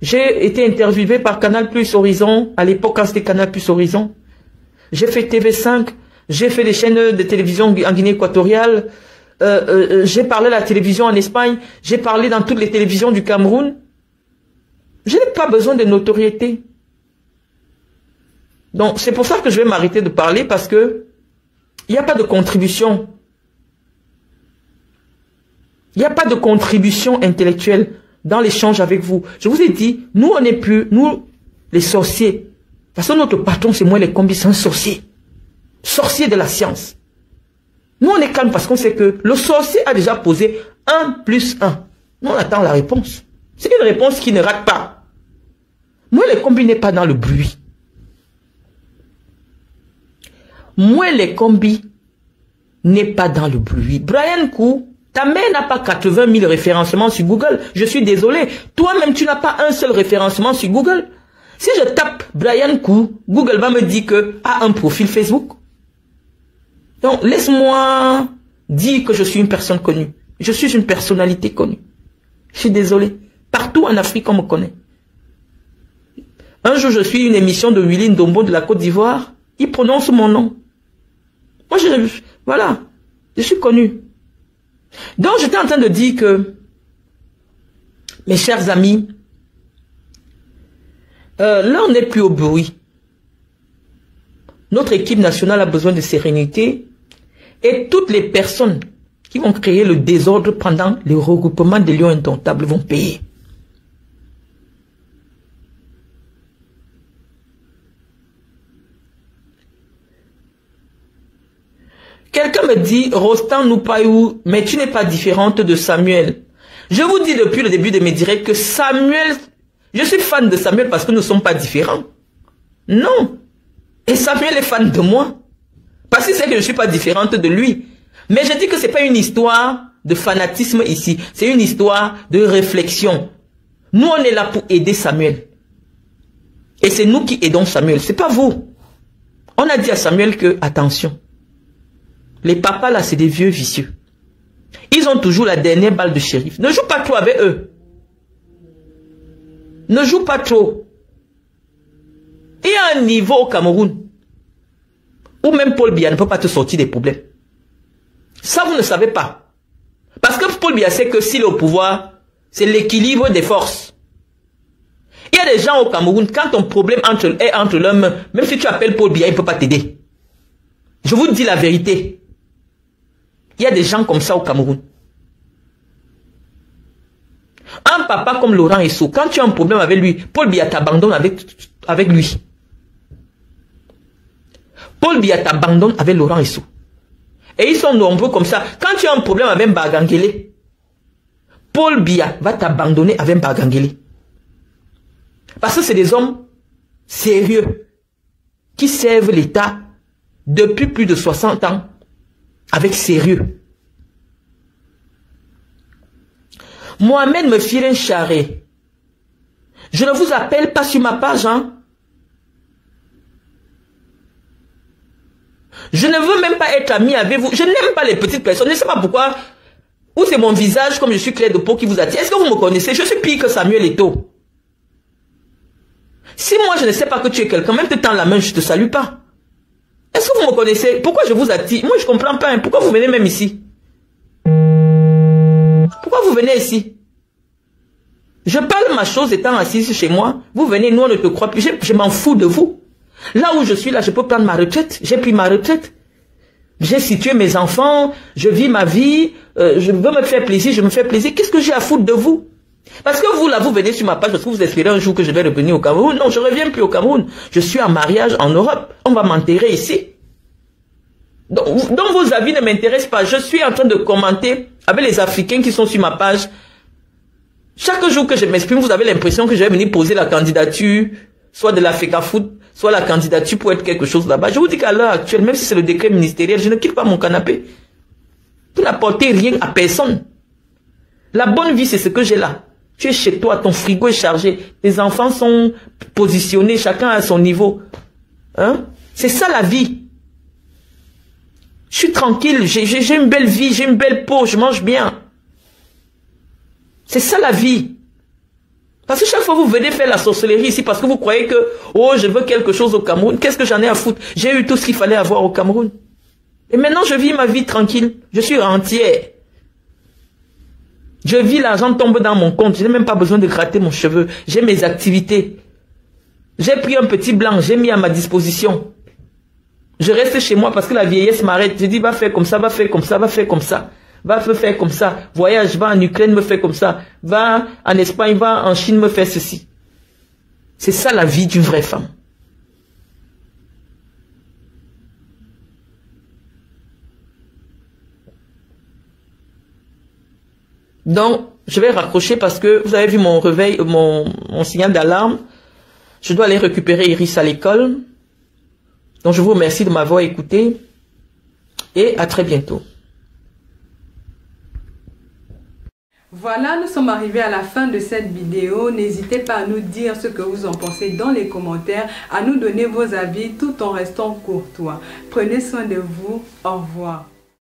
J'ai été interviewé par Canal Plus Horizon, à l'époque quand c'était Canal Plus Horizon. J'ai fait TV5, j'ai fait des chaînes de télévision en Guinée équatoriale, j'ai parlé à la télévision en Espagne, j'ai parlé dans toutes les télévisions du Cameroun. Je n'ai pas besoin de notoriété. Donc c'est pour ça que je vais m'arrêter de parler parce que il n'y a pas de contribution. Il n'y a pas de contribution intellectuelle dans l'échange avec vous. Je vous ai dit, nous on n'est plus, nous les sorciers. Parce que notre patron c'est moi les combis, c'est un sorcier. Sorcier de la science. Nous on est calme parce qu'on sait que le sorcier a déjà posé 1 + 1. Nous on attend la réponse. C'est une réponse qui ne rate pas. Moi les combis n'est pas dans le bruit. Moi les combis n'est pas dans le bruit. Brian Kou, ta mère n'a pas 80 000 référencements sur Google. Je suis désolé. Toi-même, tu n'as pas un seul référencement sur Google. Si je tape Brian Kou, Google va me dire que a un profil Facebook. Donc, laisse-moi dire que je suis une personne connue. Je suis une personnalité connue. Je suis désolé. Partout en Afrique, on me connaît. Un jour, je suis une émission de Willy Ndombo de la Côte d'Ivoire. Il prononce mon nom. Moi, voilà. Je suis connu. Donc, j'étais en train de dire que, mes chers amis, là, on n'est plus au bruit. Notre équipe nationale a besoin de sérénité et toutes les personnes qui vont créer le désordre pendant le regroupement des Lions Indomptables vont payer. Quelqu'un me dit, Rostand Noupayou, mais tu n'es pas différente de Samuel. Je vous dis depuis le début de mes directs que Samuel, je suis fan de Samuel parce que nous ne sommes pas différents. Non. Et Samuel est fan de moi. Parce qu'il sait que je ne suis pas différente de lui. Mais je dis que ce n'est pas une histoire de fanatisme ici. C'est une histoire de réflexion. Nous, on est là pour aider Samuel. Et c'est nous qui aidons Samuel. Ce n'est pas vous. On a dit à Samuel que, attention, les papas là, c'est des vieux vicieux. Ils ont toujours la dernière balle de shérif. Ne joue pas trop avec eux. Ne joue pas trop. Il y a un niveau au Cameroun où même Paul Biya ne peut pas te sortir des problèmes. Ça, vous ne savez pas. Parce que Paul Biya sait que s'il est au pouvoir, c'est l'équilibre des forces. Il y a des gens au Cameroun, quand ton problème est entre leurs mains, même si tu appelles Paul Biya, il ne peut pas t'aider. Je vous dis la vérité. Il y a des gens comme ça au Cameroun. Un papa comme Laurent Esso, quand tu as un problème avec lui, Paul Biya t'abandonne avec lui. Paul Biya t'abandonne avec Laurent Esso. Et ils sont nombreux comme ça. Quand tu as un problème avec Bagangele, Paul Biya va t'abandonner avec Bagangele. Parce que c'est des hommes sérieux qui servent l'État depuis plus de 60 ans avec sérieux. Mohamed me file un charret. Je ne vous appelle pas sur ma page, hein. Je ne veux même pas être ami avec vous. Je n'aime pas les petites personnes. Je ne sais pas pourquoi. Ou c'est mon visage comme je suis clair de peau qui vous attire. Est-ce que vous me connaissez? Je suis pire que Samuel Eto'o. Si moi je ne sais pas que tu es quelqu'un, même te tends la main, je ne te salue pas. Est-ce que vous me connaissez? Pourquoi je vous attire? Moi je ne comprends pas. Hein. Pourquoi vous venez même ici? Pourquoi vous venez ici? Je parle ma chose étant assise chez moi. Vous venez, nous on ne te croit plus. Je m'en fous de vous. Là où je suis, là, je peux prendre ma retraite. J'ai pris ma retraite. J'ai situé mes enfants. Je vis ma vie. Je veux me faire plaisir. Je me fais plaisir. Qu'est-ce que j'ai à foutre de vous? Parce que vous, là, vous venez sur ma page parce que vous espérez un jour que je vais revenir au Cameroun. Non, je ne reviens plus au Cameroun. Je suis en mariage en Europe. On va m'enterrer ici. Donc vos avis ne m'intéressent pas. Je suis en train de commenter avec les Africains qui sont sur ma page. Chaque jour que je m'exprime, vous avez l'impression que je vais venir poser la candidature, soit de l'Africa Foot, soit la candidature pour être quelque chose là-bas. Je vous dis qu'à l'heure actuelle, même si c'est le décret ministériel, je ne quitte pas mon canapé. Vous n'apportez rien à personne. La bonne vie, c'est ce que j'ai là. Tu es chez toi, ton frigo est chargé, tes enfants sont positionnés, chacun à son niveau. Hein? C'est ça la vie. Je suis tranquille, j'ai une belle vie, j'ai une belle peau, je mange bien. C'est ça la vie. Parce que chaque fois vous venez faire la sorcellerie ici parce que vous croyez que, oh, je veux quelque chose au Cameroun. Qu'est-ce que j'en ai à foutre? J'ai eu tout ce qu'il fallait avoir au Cameroun. Et maintenant, je vis ma vie tranquille. Je suis entière. Je vis, l'argent tombe dans mon compte. Je n'ai même pas besoin de gratter mon cheveu. J'ai mes activités. J'ai pris un petit blanc, j'ai mis à ma disposition. Je reste chez moi parce que la vieillesse m'arrête. Je dis, va faire comme ça, va faire comme ça, va faire comme ça. Va faire comme ça. Voyage, va en Ukraine, me faire comme ça. Va en Espagne, va en Chine, me faire ceci. C'est ça la vie d'une vraie femme. Donc, je vais raccrocher parce que vous avez vu mon réveil, mon signal d'alarme. Je dois aller récupérer Iris à l'école. Donc, je vous remercie de m'avoir écouté. Et à très bientôt. Voilà, nous sommes arrivés à la fin de cette vidéo. N'hésitez pas à nous dire ce que vous en pensez dans les commentaires, à nous donner vos avis tout en restant courtois. Prenez soin de vous. Au revoir.